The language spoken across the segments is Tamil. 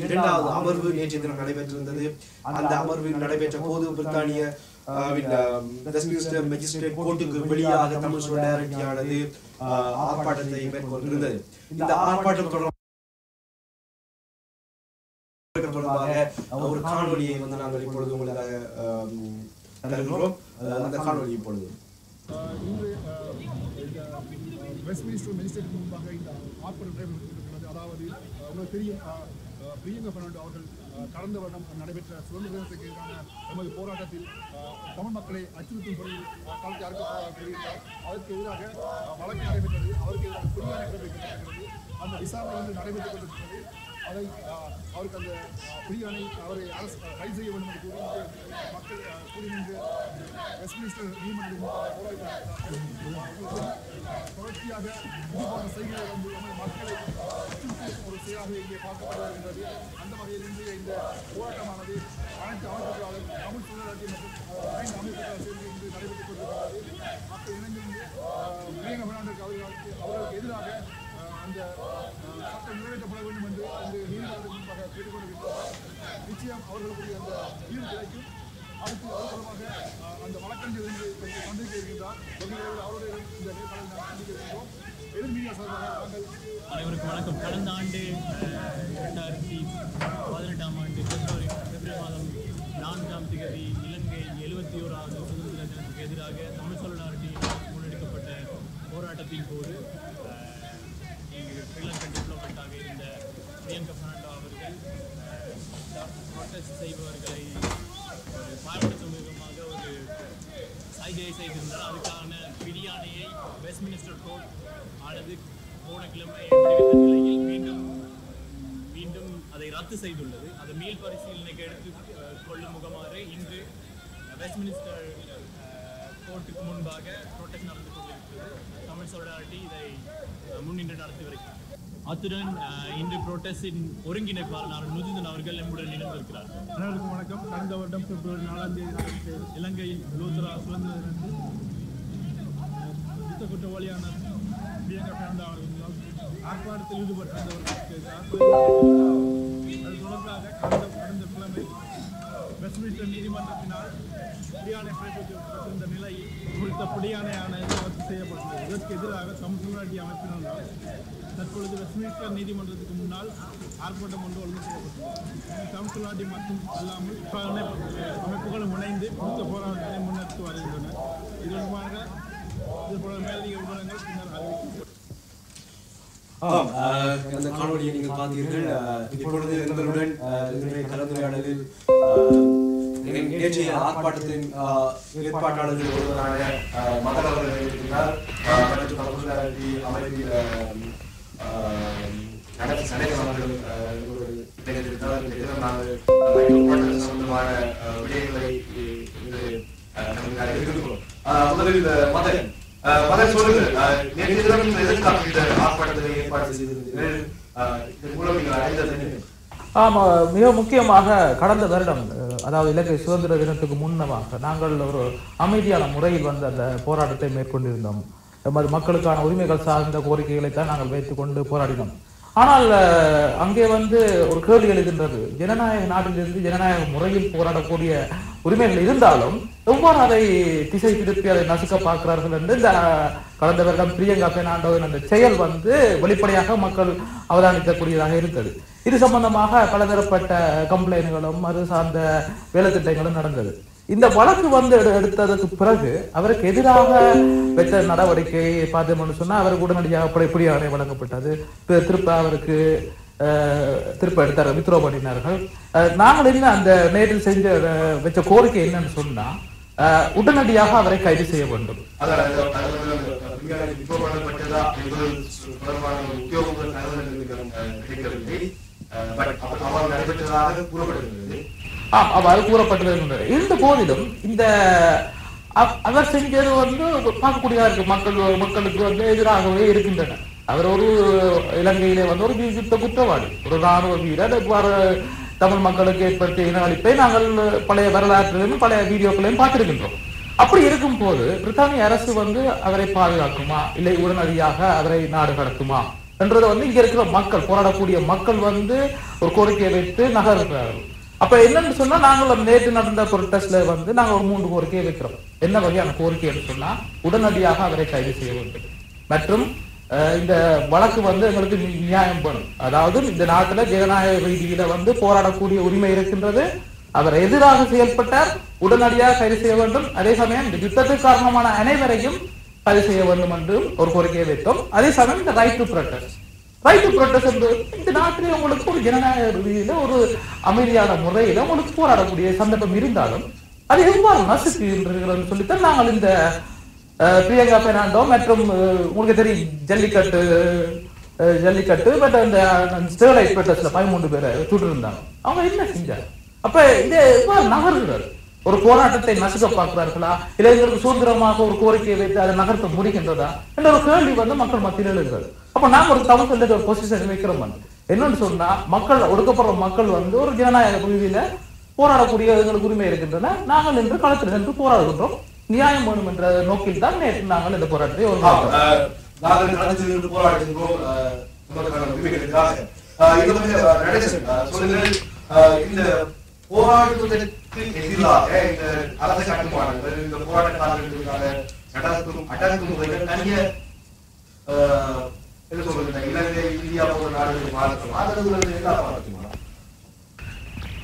இரண்டாவது அமர்வு நேற்று தினம் நடைபெற்றிருந்தது. அந்த அமர்வில் நடைபெற்ற போது பிரித்தானிய வெஸ்ட்மின்ஸ்டர் மேஜிஸ்ட்ரேட் கோர்ட்டுக்கு வெளியாக தமிழ் சொலிடாரிட்டியானது ஆர்ப்பாட்டத்தை மேற்கொண்டிருந்தது. இந்த ஆர்ப்பாட்டம் தொடர்பாக ஒரு காணொலியை நாங்கள் இப்பொழுது உங்களுக்காக தருகிறோம். அந்த காணொலி இப்பொழுது வெஸ்ட்மின்ஸ்டர் மேஜிஸ்ட்ரேட் முன்பாக இந்த ஆர்ப்பாட்டம் நடைபெற்றிருக்கிறது. அதாவது உங்களுக்கு தெரியும், பிரியங்கா பெர்னாண்டோ அவர்கள் கடந்த வருடம் நடைபெற்ற சுதந்திர தினத்துக்கு எதிரான எமது போராட்டத்தில் தமிழ் மக்களை அச்சுறுத்தும் பொருள் களத்தை அறுக்கப்பட்டிருக்கிறார். அதற்கு எதிராக வழக்கு நடைபெற்றது. அவருக்கு எதிராக பிரியாணை பிறப்பிக்கப்பட்டிருக்கிறது. அந்த விசாரணை வந்து நடைபெற்றுக் கொண்டிருக்கிறது. அதை அவருக்கு அந்த பிரியாணை அவரை அரசு கைது செய்ய வேண்டும் என்று கூறி மக்கள் கூறி நின்று வெஸ்ட்மின்ஸ்டர் நீதிமன்றத்தில் தொடர்ச்சியாக இதுபோன்ற செய்திகளை வந்து மக்களை அச்சுறுத்தும் ஒரு செயலாக இங்கே பார்க்கப்பட்டு வருகின்றது. அந்த வகையில் இன்றைய இந்த போராட்டமானது அனைத்து அமைப்புகளாலும் தமிழ் சுழலாட்சி மற்றும் 5 அமைப்புகளால் சேர்ந்து இன்று நடைபெற்றுக் கொண்டிருக்கிறது. மக்கள் இணைந்திருந்து பிரியங்கா பெர்னாண்டோ அவர்களுக்கு எதிராக அந்த சட்டம் நிறைவேற்றப்பட வேண்டும் என்று அந்த நீதிமன்றத்தின் முன்பாக கேட்டுக்கொண்டிருக்கிறார். நிச்சயம் அவர்களுடைய அந்த தீர்வு கிடைக்கும். அடுத்து தொடர்பாக அந்த வழக்கறிஞர் என்று சந்திக்க இருக்கின்றார். அவருடைய இந்த நேர்காணல் நாம் சந்திக்க இருக்கின்றோம். எதிர்மீடியா சார்பாக நாங்கள் அனைவருக்கும் வணக்கம். கடந்த ஆண்டு 2018ஆம் ஆண்டு பிப்ரவரி மாதம் 4ஆம் தேதி இலங்கை 71வது சுதந்திர தினத்துக்கு எதிராக தமிழ் சொலிடாரிட்டி முன்னெடுக்கப்பட்ட போராட்டத்தின் போது ஸ்ரீலங்கன் டிப்ளோமேட்டாக இருந்த பிரியங்கா பெர்னாண்டோ அவர்கள் ப்ரொட்டஸ்ட் செய்பவர்களை ஒரு பாயப்படுத்தும் விதமாக ஒரு சைகையை செய்திருந்தார். அதுக்கான பிரியாணையை வெஸ்ட்மின்ஸ்டர் கோர்ட் ஆனது போன கிழமை விடுவித்த நிலையில் மீண்டும் அதை ரத்து செய்துள்ளது. அதை மீள் பரிசீலனைக்கு எடுத்து கொள்ளும் முகமாறு இன்று வெஸ்ட்மின்ஸ்டர் கோர்ட்டுக்கு முன்பாக ப்ரொட்டஸ்ட் நடந்து கொண்டிருக்கிறது. தமிழ் சொலிடாரிட்டி இதை முன்னின்று நடத்தி வருகிறது. அத்துடன் இன்று புரோட்டஸ்டின் ஒருங்கிணைப்பாளர் நுஜிதன் அவர்கள் நம்முடன் இணைந்திருக்கிறார். அனைவருக்கும் வணக்கம். கடந்த வருடம் பிப்ரவரி 4ஆம் தேதி இலங்கையில் லூத்ரா சுதந்திர தினத்தில் யுத்த குற்றவாளியான பிரியங்கா பெர்னாண்டோ அவர்களால் ஆர்ப்பாட்டத்தில் ஈடுபட்டிருந்தவர்களுக்கு அது தொடர்பாக கடந்த கிழமை வெஸ்ட்மின்ஸ்டர் நீதிமன்றத்தினால் பிடியாணை பிறப்பிக்கப்பட்டிருந்த நிலையில் குறித்த பிடியாணையானது ரத்து செய்யப்பட்டுள்ளது. இதற்கு எதிராக தமிழ் சொலிடாரிட்டி அமைப்பினால் தற்பொழுது வெஸ்ட்மின்ஸ்டர் நீதிமன்றத்துக்கு முன்னால் ஆர்ப்பாட்டம் ஒன்று ஒழுங்கு செய்யப்பட்டுள்ளது. தமிழ் சொலிடாரிட்டி மட்டும் அல்லாமல் அமைப்புகளும் இணைந்து குறித்த போராட்டத்தை முன்னெடுத்து வருகின்றன. இது தொடர்பாக இதுபோல மேலதிக விவரங்கள் பின்னர் அறிவிக்கப்படும். அந்த காணொலியை நீங்கள் பார்த்தீர்கள். இப்பொழுது எங்களுடன் கலந்துரையாடலில் நேற்றைய ஆர்ப்பாட்டத்தின் ஏற்பாட்டாளர்கள் ஒருவரான மகன் அவர்கள் இருக்கிறார். அமைப்பில் சம்பந்தமான விடயங்களை முதலில் மகன் சொல்லுங்கள், எதற்காக இந்த ஆர்ப்பாட்டத்தை ஏற்பாடு செய்திருந்தீர்கள்? இதன் மூலம் நீங்கள் அறிந்தது? ஆமாம், மிக முக்கியமாக கடந்த வருடம், அதாவது இலங்கை சுதந்திர தினத்துக்கு முன்னமாக நாங்கள் ஒரு அமைதியான முறையில் வந்து அந்த போராட்டத்தை மேற்கொண்டிருந்தோம். மக்களுக்கான உரிமைகள் சார்ந்த கோரிக்கைகளை தான் நாங்கள் வைத்துக் கொண்டு போராடினோம். ஆனால் அங்கே வந்து ஒரு கேள்வி எழுகின்றது. ஜனநாயக நாட்டிலிருந்து ஜனநாயக முறையில் போராடக்கூடிய உரிமைகள் இருந்தாலும் எவ்வாறு அதை திசை திருப்பி அதை நசுக்க பார்க்கிறார்கள் என்று இந்த கடந்த வருடம் பிரியங்கா பெர்னாண்டோவின் அந்த செயல் வந்து வெளிப்படையாக மக்கள் அவதானிக்கக்கூடியதாக இருந்தது. இது சம்பந்தமாக பலதரப்பட்ட கம்ப்ளைண்ட்களும் அது சார்ந்த வேலை திட்டங்களும் நடந்தது. இந்த வழக்கு வந்து எடுத்ததுக்கு பிறகு அவருக்கு எதிராக பெற்ற நடவடிக்கை பார்த்தோம்னு சொன்னா அவருக்கு உடனடியாக பிடியாணை வழங்கப்பட்டது. திருப்ப அவருக்கு திருப்ப எடுத்தார், வித்ரோ பண்ணினார்கள். நாங்கள் என்ன அந்த நேரில் செஞ்ச வச்ச கோரிக்கை என்னன்னு சொன்னா உடனடியாக அவரை கைது செய்ய வேண்டும். அவ்வாறு கூறப்பட்டிருக்கின்றது. இருந்த போதிலும் இந்த அவர் செஞ்சது வந்து பார்க்கக்கூடியதா இருக்கு. மக்களுக்கு வந்து எதிராகவே இருக்கின்றன. அவர் ஒரு இலங்கையிலே வந்து ஒரு யுத்த குற்றவாளி, ஒரு ராணுவ வீரர். இவ்வாறு தமிழ் மக்களுக்கு ஏற்படுத்திய இன அழிப்பை நாங்கள் பழைய வரலாற்றிலும் பழைய வீடியோக்களையும் பார்த்திருக்கின்றோம். அப்படி இருக்கும் போது பிரித்தானிய அரசு வந்து அவரை பாதுகாக்குமா, இல்லை உடனடியாக அவரை நாடு கடத்துமா என்றதை வந்து இங்க இருக்கிற மக்கள், போராடக்கூடிய மக்கள் வந்து ஒரு கோரிக்கையை வைத்து நகர்கிறார்கள். அப்ப என்னன்னு சொன்னா, நாங்கள் நேற்று நடந்த ப்ரொட்டஸ்ட்ல வந்து நாங்கள் ஒரு 3 கோரிக்கையை வைக்கிறோம். என்ன வகையான கோரிக்கைன்னு சொன்னா, உடனடியாக அவரை கைது செய்ய வேண்டும் மற்றும் இந்த வழக்கு வந்து எங்களுக்கு நியாயம் பண்ணும். அதாவது இந்த நாட்டுல ஜனநாயக ரீதியில வந்து போராடக்கூடிய உரிமை இருக்கின்றது. அவர் எதிராக செயல்பட்டார், உடனடியாக கைது செய்ய வேண்டும். அதே சமயம் இந்த யுத்தத்துக்கு காரணமான அனைவரையும் கைது செய்ய வேண்டும் என்றும் ஒரு கோரிக்கையை வைத்தோம். அதே சமயம் இந்த ரைட் டு ப்ரொட்டஸ்ட் என்பது இந்த நாட்டிலே உங்களுக்கு ஒரு ஜனநாயக ரீதியில ஒரு அமைதியான முறையில உங்களுக்கு போராடக்கூடிய சந்தர்ப்பம் இருந்தாலும் அது எவ்வாறு நசுக்குகின்றது சொல்லித்தான் நாங்கள் இந்த பிரியங்கா பெர்னாண்டோ மற்றும் உங்களுக்கு தெரியும் ஜல்லிக்கட்டு பட் அந்த ஸ்டெர்லைட் ப்ரொட்டஸ்ட்ல 13 பேரை சுட்டு இருந்தாங்க. அவங்க என்ன செஞ்சாங்க? அப்ப இதை எவ்வாறு நகர்கிறார்? ஒரு போராட்டத்தை நசுக்க பார்க்கிறார்களா, இல்லை எங்களுக்கு சுதந்திரமாக ஒரு கோரிக்கையை வைத்து அதை நகர்த்த முடிகின்றதா என்ற ஒரு கேள்வி வந்து மக்கள் மத்தியில் எழுகிறது. அப்ப நாங்க ஒரு தமிழ் ஒரு பொசிஷன் வைக்கிறோம். என்னன்னு சொன்னா, மக்கள் ஒடுக்கப்படுற மக்கள் வந்து ஒரு ஜனநாயக ரீதியில போராடக்கூடிய எங்களுக்கு உரிமை இருக்கின்றன. நாங்கள் என்று களத்தில் நின்று போராடுகின்றோம். நியாயம் வேணும் என்ற நோக்கில் தான் நேற்று நாங்கள் இந்த போராட்டத்தை போராடுவதற்கு எதிராக இந்த அரசு கட்டுமானங்கள், இந்த போராட்டக்காரர்களுக்கான அடக்குமுறைகள் நிறைய என்ன சொல்றது, இலங்கை, இந்தியா போன்ற நாடுகள் மாற்றலாம்.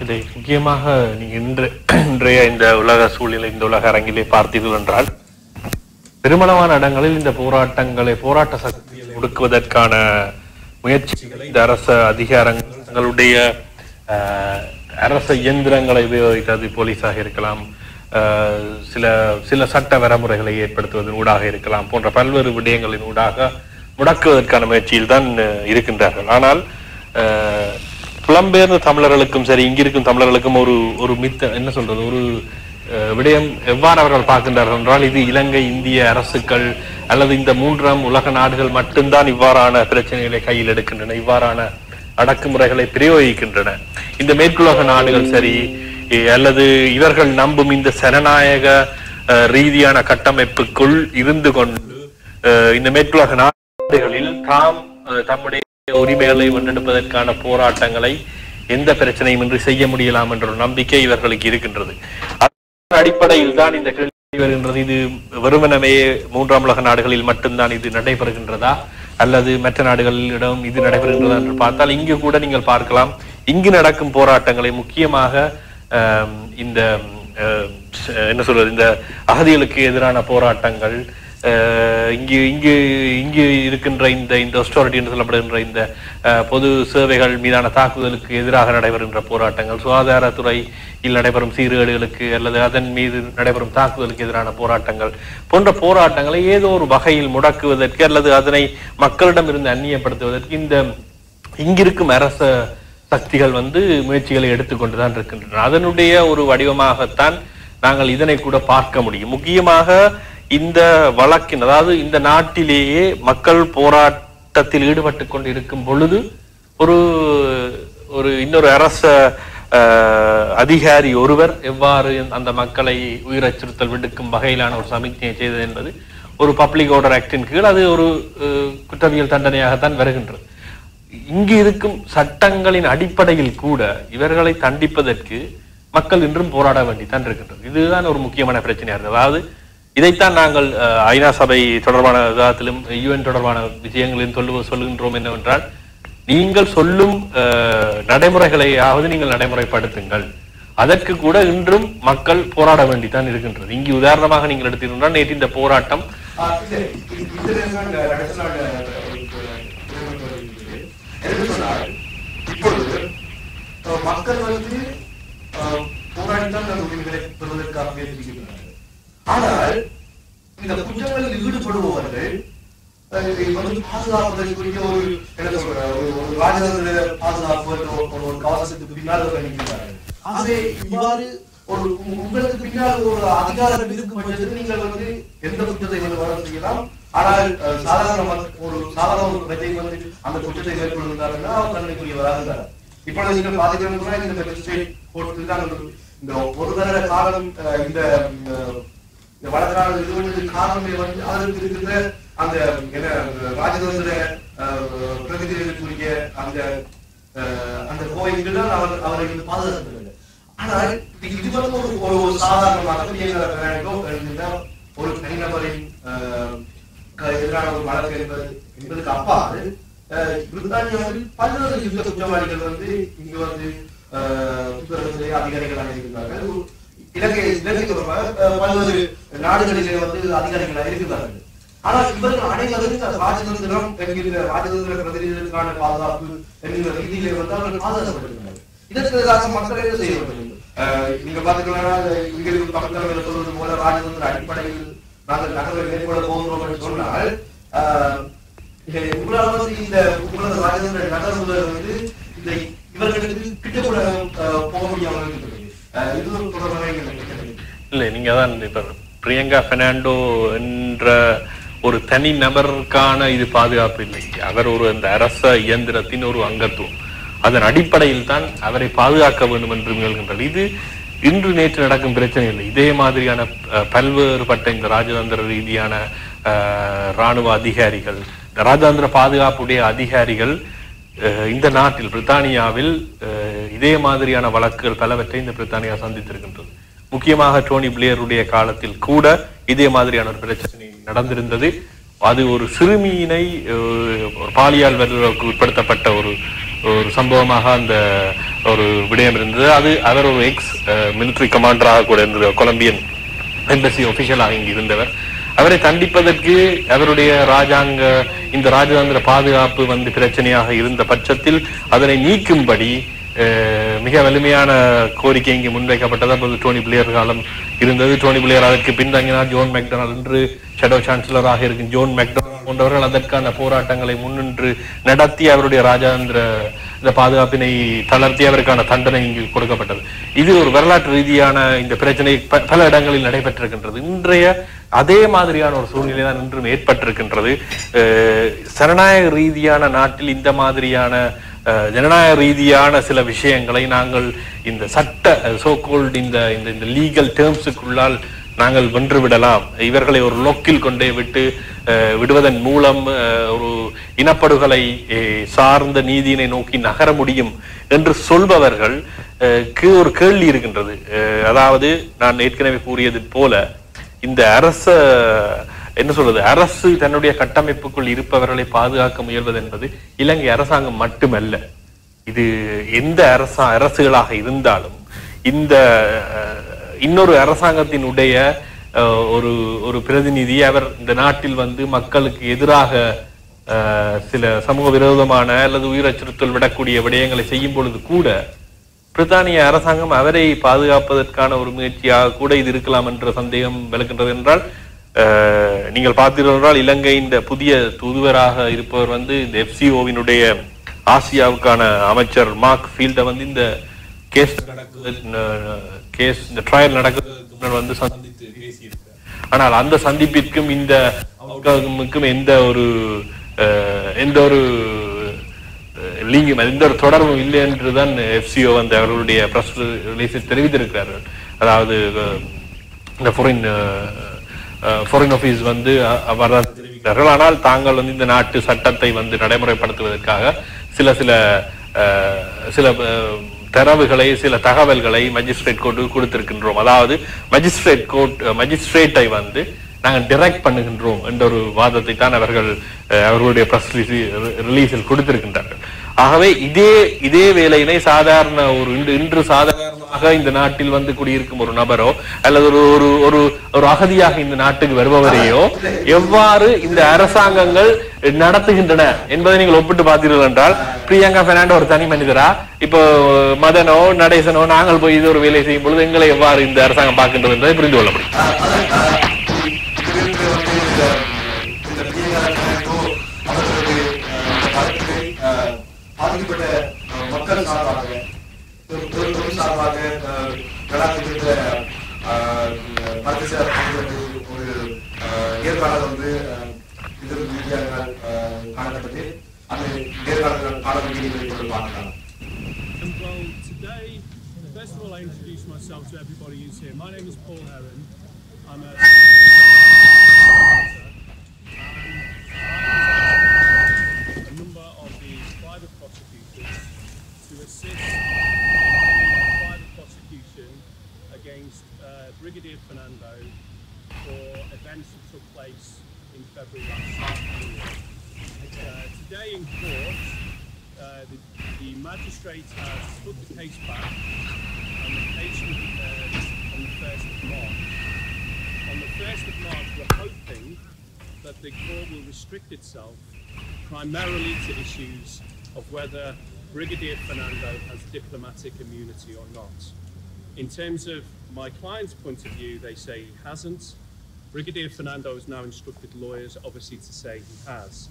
இதை முக்கியமாக நீங்க இன்றைய இந்த உலக சூழ்நிலை, இந்த உலக அரங்கிலே பார்த்தீர்கள் என்றால், பெருமளவான இடங்களில் இந்த போராட்ட சக்திகளை ஒடுக்குவதற்கான முயற்சிகளை இந்த அரச அதிகாரங்கள் தங்களுடைய அரச இயந்திரங்களை உபயோகித்தது, போலீஸாக இருக்கலாம், சில சட்ட வரைமுறைகளை ஏற்படுத்துவதன் ஊடாக இருக்கலாம், போன்ற பல்வேறு விடயங்களின் ஊடாக முடக்குவதற்கான முயற்சியில் தான் இருக்கின்றார்கள். ஆனால் புலம்பெயர்ந்த தமிழர்களுக்கும் சரி, இங்கிருக்கும் தமிழர்களுக்கும் ஒரு என்ன சொல்றது, ஒரு விடயம் எவ்வாறு அவர்கள் பார்க்கின்றார்கள் என்றால், இது இலங்கை, இந்திய அரசுகள் அல்லது இந்த 3ஆம் உலக நாடுகள் மட்டும்தான் இவ்வாறான பிரச்சனைகளை கையில் எடுக்கின்றன, இவ்வாறான அடக்குமுறைகளை பிரயோகிக்கின்றன. இந்த மேற்குலக நாடுகள் சரி, அல்லது இவர்கள் நம்பும் இந்த ஜனநாயக ரீதியான கட்டமைப்புக்குள் இருந்து கொண்டு இந்த மேற்குலக நாடுகளில் தம்முடைய உரிமைகளை வென்றெடுப்பதற்கான போராட்டங்களை எந்த பிரச்சனையும் இன்றி செய்ய முடியலாம் என்ற ஒரு நம்பிக்கை இவர்களுக்கு இருக்கின்றது. அதன் அடிப்படையில் தான் இந்த கேள்வி வருகின்றது, இது வெறுமனமே 3ஆம் உலக நாடுகளில் மட்டும்தான் இது நடைபெறுகின்றதா அல்லது மற்ற நாடுகளிடம் இது நடைபெறுகின்றதா என்று பார்த்தால், இங்கு கூட நீங்கள் பார்க்கலாம், இங்கு நடக்கும் போராட்டங்களை முக்கியமாக இந்த என்ன சொல்றது, இந்த அகதிகளுக்கு எதிரான போராட்டங்கள், இங்கு இருக்கின்ற இந்த ஆஸ்டாரிட்டி என்று சொல்லப்படுகின்ற இந்த பொது சேவைகள் மீதான தாக்குதலுக்கு எதிராக நடைபெறுகின்ற போராட்டங்கள், சுகாதாரத்துறையில் நடைபெறும் சீர்கேடுகளுக்கு அல்லது அதன் மீது நடைபெறும் தாக்குதலுக்கு எதிரான போராட்டங்கள் போன்ற போராட்டங்களை ஏதோ ஒரு வகையில் முடக்குவதற்கு அல்லது அதனை மக்களிடம் இருந்து அந்நியப்படுத்துவதற்கு இந்த இங்கிருக்கும் அரச சக்திகள் வந்து முயற்சிகளை எடுத்துக்கொண்டுதான் இருக்கின்றன. அதனுடைய ஒரு வடிவமாகத்தான் நாங்கள் இதனை கூட பார்க்க முடியும். முக்கியமாக இந்த வழக்கின், அதாவது இந்த நாட்டிலேயே மக்கள் போராட்டத்தில் ஈடுபட்டு கொண்டு இருக்கும் பொழுது ஒரு இன்னொரு அரச அதிகாரி ஒருவர் எவ்வாறு அந்த மக்களை உயிர் அச்சுறுத்தல் விடுக்கும் வகையிலான ஒரு சமிக்ஞையை செய்தது என்பது ஒரு பப்ளிக் ஆர்டர் ஆக்டின் கீழ் அது ஒரு குற்றவியல் தண்டனையாகத்தான் வருகின்றது. இங்கு இருக்கும் சட்டங்களின் அடிப்படையில் கூட இவர்களை தண்டிப்பதற்கு மக்கள் இன்றும் போராட வேண்டித்தான் இருக்கின்றது. இதுதான் ஒரு முக்கியமான பிரச்சனையா இருக்கு. அதாவது இதைத்தான் நாங்கள் ஐநா சபை தொடர்பான விவாதத்திலும் யுஎன் தொடர்பான விஷயங்களிலும் சொல்லுகின்றோம் என்னவென்றால், நீங்கள் சொல்லும் நடைமுறைகளையாவது நீங்கள் நடைமுறைப்படுத்துங்கள். அதற்கு கூட இன்றும் மக்கள் போராட வேண்டித்தான் இருக்கின்றது. இங்கு உதாரணமாக நீங்கள் எடுத்தீர்கள், நேற்று இந்த போராட்டம் இப்பொழுது மக்கள் வந்து போராடித்தான் அந்த உரிமைகளை பெறுவதற்காக முயற்சிக்கின்றனர். ஆனால் இந்த குற்றங்களில் ஈடுபடுபவர்கள் பாதுகாப்பதற்குரிய ஒரு ராஜதந்திர பாதுகாப்பு ஒரு கவசத்துக்கு பின்னால் நிற்கிறார்கள். ஆகவே இவ்வாறு ஒரு உங்களுக்கு பின்னால் ஒரு அதிகாரம் இருக்கும் பட்சத்தில் நீங்கள் வந்து எந்த குற்றத்தை வேறு செய்யலாம். ஆனால் ஒரு சாதாரண பிரஜை வந்து அந்த குற்றத்தை மேற்கொள்கிறார்கள், அவர் தண்டனைக்குரியவராக. இப்பொழுது நீங்கள் பாதுகாப்பு இந்த மெஜிஸ்ட்ரேட் கோர்ட்டில் தான் இந்த ஒரு தர காலம் இந்த வழக்கான காரணமே வந்து அதற்கு இருக்கின்ற அந்த ராஜதந்திர பிரதிநிதிகளுக்குரிய அந்த அந்த கோயில்கள் அவர்கள் பாதுகாக்கிறது. ஆனால் இது வந்து ஒரு சாதாரணமாக ஒரு தனிநபரின் எதிரான ஒரு வழக்கு என்பதுக்கு அப்பால் பிரித்தானியாவில் பல்வேறு யுத்த குற்றவாளிகள் வந்து இங்கு வந்து அதிகாரிகளாக இருக்கிறார்கள். இலங்கை பல்வேறு நாடுகளிலே வந்து அதிகாரிகளாக இருக்கிறார்கள். ஆனால் இவர்கள் அனைவரும் ராஜதந்திரம் என்கிற ராஜதந்திர பிரதிநிதிகளுக்கான பாதுகாப்பு என்கிற ரீதியிலே வந்து அவர்கள் பாதுகாக்கப்பட்டிருக்கிறார்கள். இதற்கு எதிராக மக்கள் என்ன செய்ய வேண்டும்? நீங்க பாத்துக்கலாம், இங்கிருந்து பக்கத்தில் சொல்வது போல ராஜதந்திர அடிப்படையில் நாங்கள் நகர்வை மேற்கொள்ள போகிறோம் என்று சொன்னால் உங்களால் வந்து இந்த உங்களது ராஜதந்திர நகர்வுகள் வந்து இந்த இவர்களுக்கு கிட்டக்கூட போக முடியாமல் இருக்கிறது. இது தொடர்பாக இல்லை, நீங்க அதான் இப்ப பிரியங்கா பெர்னாண்டோ என்ற ஒரு தனி நபருக்கான இது பாதுகாப்பு இல்லை. அவர் ஒரு அந்த அரச இயந்திரத்தின் ஒரு அங்கத்துவம். அதன் அடிப்படையில் தான் அவரை பாதுகாக்க வேண்டும் என்று முயல்கின்றது. இது இன்று நேற்று நடக்கும் பிரச்சனை இல்லை. இதே மாதிரியான பல்வேறுபட்ட இந்த ராஜதந்திர ரீதியான இராணுவ அதிகாரிகள், ராஜதந்திர பாதுகாப்புடைய அதிகாரிகள் இந்த நாட்டில் பிரித்தானியாவில் இதே மாதிரியான வழக்குகள் பலவற்றை இந்த பிரித்தானியா சந்தித்திருக்கின்றது. முக்கியமாக டோனி பிளேயருடைய காலத்தில் கூட இதே மாதிரியான ஒரு பிரச்சனை நடந்திருந்தது. அது ஒரு சிறுமியினை பாலியல் வல்லுறவுக்கு உட்படுத்தப்பட்ட ஒரு சம்பவமாக அந்த ஒரு விடயம் இருந்தது. அது அவர் ஒரு எக்ஸ் மிலிட்டரி கமாண்டராக கூட இருந்தது, கொலம்பியன் எம்பசி ஒபிஷியலாக இங்கு இருந்தவர். அவரை தண்டிப்பதற்கு அவருடைய இந்த ராஜதந்திர பாதுகாப்பு வந்து பிரச்சனையாக இருந்த பட்சத்தில் அதனை நீக்கும்படி மிக வலிமையான கோரிக்கை இங்கு முன்வைக்கப்பட்டது. அப்போது டோனி பிளேயர் காலம் இருந்தது. டோனி பிளேயர் அதற்கு பின்தங்கினார். ஜோன் மெக்டொனால்ட் என்று ஷேடோ சான்சலராக இருக்கும் ஜோன் மெக்டொனால்ட் போன்றவர்கள் அதற்கான போராட்டங்களை முன்னின்று நடத்தி அவருடைய ராஜதந்திர இந்த பாதுகாப்பினை தளர்த்தி அவருக்கான தண்டனை இங்கு கொடுக்கப்பட்டது. இது ஒரு வரலாற்று ரீதியான இந்த பிரச்சனை பல இடங்களில் நடைபெற்றிருக்கின்றது. இன்றைய அதே மாதிரியான ஒரு சூழ்நிலை தான் இன்றும் ஏற்பட்டிருக்கின்றது. ஜனநாயக ரீதியான நாட்டில் இந்த மாதிரியான ஜனநாயக ரீதியான சில விஷயங்களை நாங்கள் இந்த சட்ட சோகோல்ட் இந்த லீகல் டேர்ம்ஸுக்குள்ளால் நாங்கள் வென்று விடலாம், இவர்களை ஒரு லோக்கில் கொண்டே விடுவதன் மூலம் ஒரு இனப்படுகொலை சார்ந்த நீதியினை நோக்கி நகர முடியும் என்று சொல்பவர்கள் ஒரு கேள்வி இருக்கின்றது. அதாவது நான் ஏற்கனவே கூறியது போல இந்த அரசு தன்னுடைய கட்டமைப்புக்குள் இருப்பவர்களை பாதுகாக்க முயல்வது என்பது இலங்கை அரசாங்கம் மட்டுமல்ல. இது எந்த அரசுகளாக இருந்தாலும் இந்த இன்னொரு அரசாங்கத்தினுடைய ஒரு பிரதிநிதி அவர் இந்த நாட்டில் வந்து மக்களுக்கு எதிராக சில சமூக விரோதமான அல்லது உயிர் அச்சுறுத்தல் விடக்கூடிய விடயங்களை செய்யும் பொழுது கூட பிரித்தானிய அரசாங்கம் அவரை பாதுகாப்பதற்கான ஒரு முயற்சியாக கூட இது இருக்கலாம் என்ற சந்தேகம் விளக்கின்றது. என்றால் நீங்கள் பார்த்தீர்கள் என்றால் இலங்கையின் புதிய தூதுவராக இருப்பவர் வந்து இந்த FCOவினுடைய ஆசியாவுக்கான அமைச்சர் மார்க் ஃபீல்டை வந்து இந்த இந்த ட்ரையல் நடக்கிறதுக்கு வந்து சந்தித்து பேசியிருக்கிறார். ஆனால் அந்த சந்திப்பிற்கும் இந்த அவுட்கமுக்கும் எந்த ஒரு லிங்கும் எந்த ஒரு தொடர்பும் இல்லை என்றுதான் FCO வந்து அவர்களுடைய பிரஸ் ரிலீஸில் தெரிவித்திருக்கிறார்கள். அதாவது இந்த ஃபாரின் ஆபீஸ் வந்து அவர்தான் தெரிவிக்கிறார்கள். ஆனால் தாங்கள் வந்து இந்த நாட்டு சட்டத்தை வந்து நடைமுறைப்படுத்துவதற்காக சில தரவுகளை சில தகவல்களை மஜிஸ்ட்ரேட் கோர்ட்டு கொடுத்திருக்கின்றோம். அதாவது மஜிஸ்ட்ரேட்டை வந்து நாங்கள் டிரெக்ட் பண்ணுகின்றோம் என்ற ஒரு வாதத்தை தான் அவர்களுடைய பிரஸ் ரிலீஸில் கொடுத்திருக்கின்றார்கள். ஆகவே இதே வேலையினை இன்று சாதாரணமாக இந்த நாட்டில் வந்து குடியிருக்கும் ஒரு நபரோ அல்லது ஒரு அகதியாக இந்த நாட்டுக்கு வருபவரையோ எவ்வாறு இந்த அரசாங்கங்கள் நடத்துகின்றன என்பதை நீங்கள் ஒப்பிட்டு பார்த்தீர்கள் என்றால் பிரியங்கா பெர்னாண்டோ ஒரு தனி மனிதரா, இப்போ மதனோ நடேசனோ நாங்கள் போய் இது ஒரு வேலை செய்யும் பொழுது எங்களை எவ்வாறு இந்த அரசாங்கம் பார்க்கின்றது என்பதை புரிந்து கொள்ள முடியும். பாதிக்கப்பட்ட மக்கள் சார்பாக ஒரு நேர்காணல் வந்து காணப்பட்டு அந்த நேர்காணல் காணப்படுகிறது பார்க்கலாம். Well, today, first of all, I introduce myself to everybody who's here. My name is Paul Heron. I'm a private prosecutors to assist in the private prosecution against Brigadier Fernando for events that took place in February last year. Today in court, the magistrate has put the case back, and the case will be heard on the 1st of March. On the 1st of March, we're hoping that the court will restrict itself primarily to issues of whether Brigadier Fernando has diplomatic immunity or not. In terms of my client's point of view, they say he hasn't. Brigadier Fernando has now instructed lawyers, obviously, to say he has.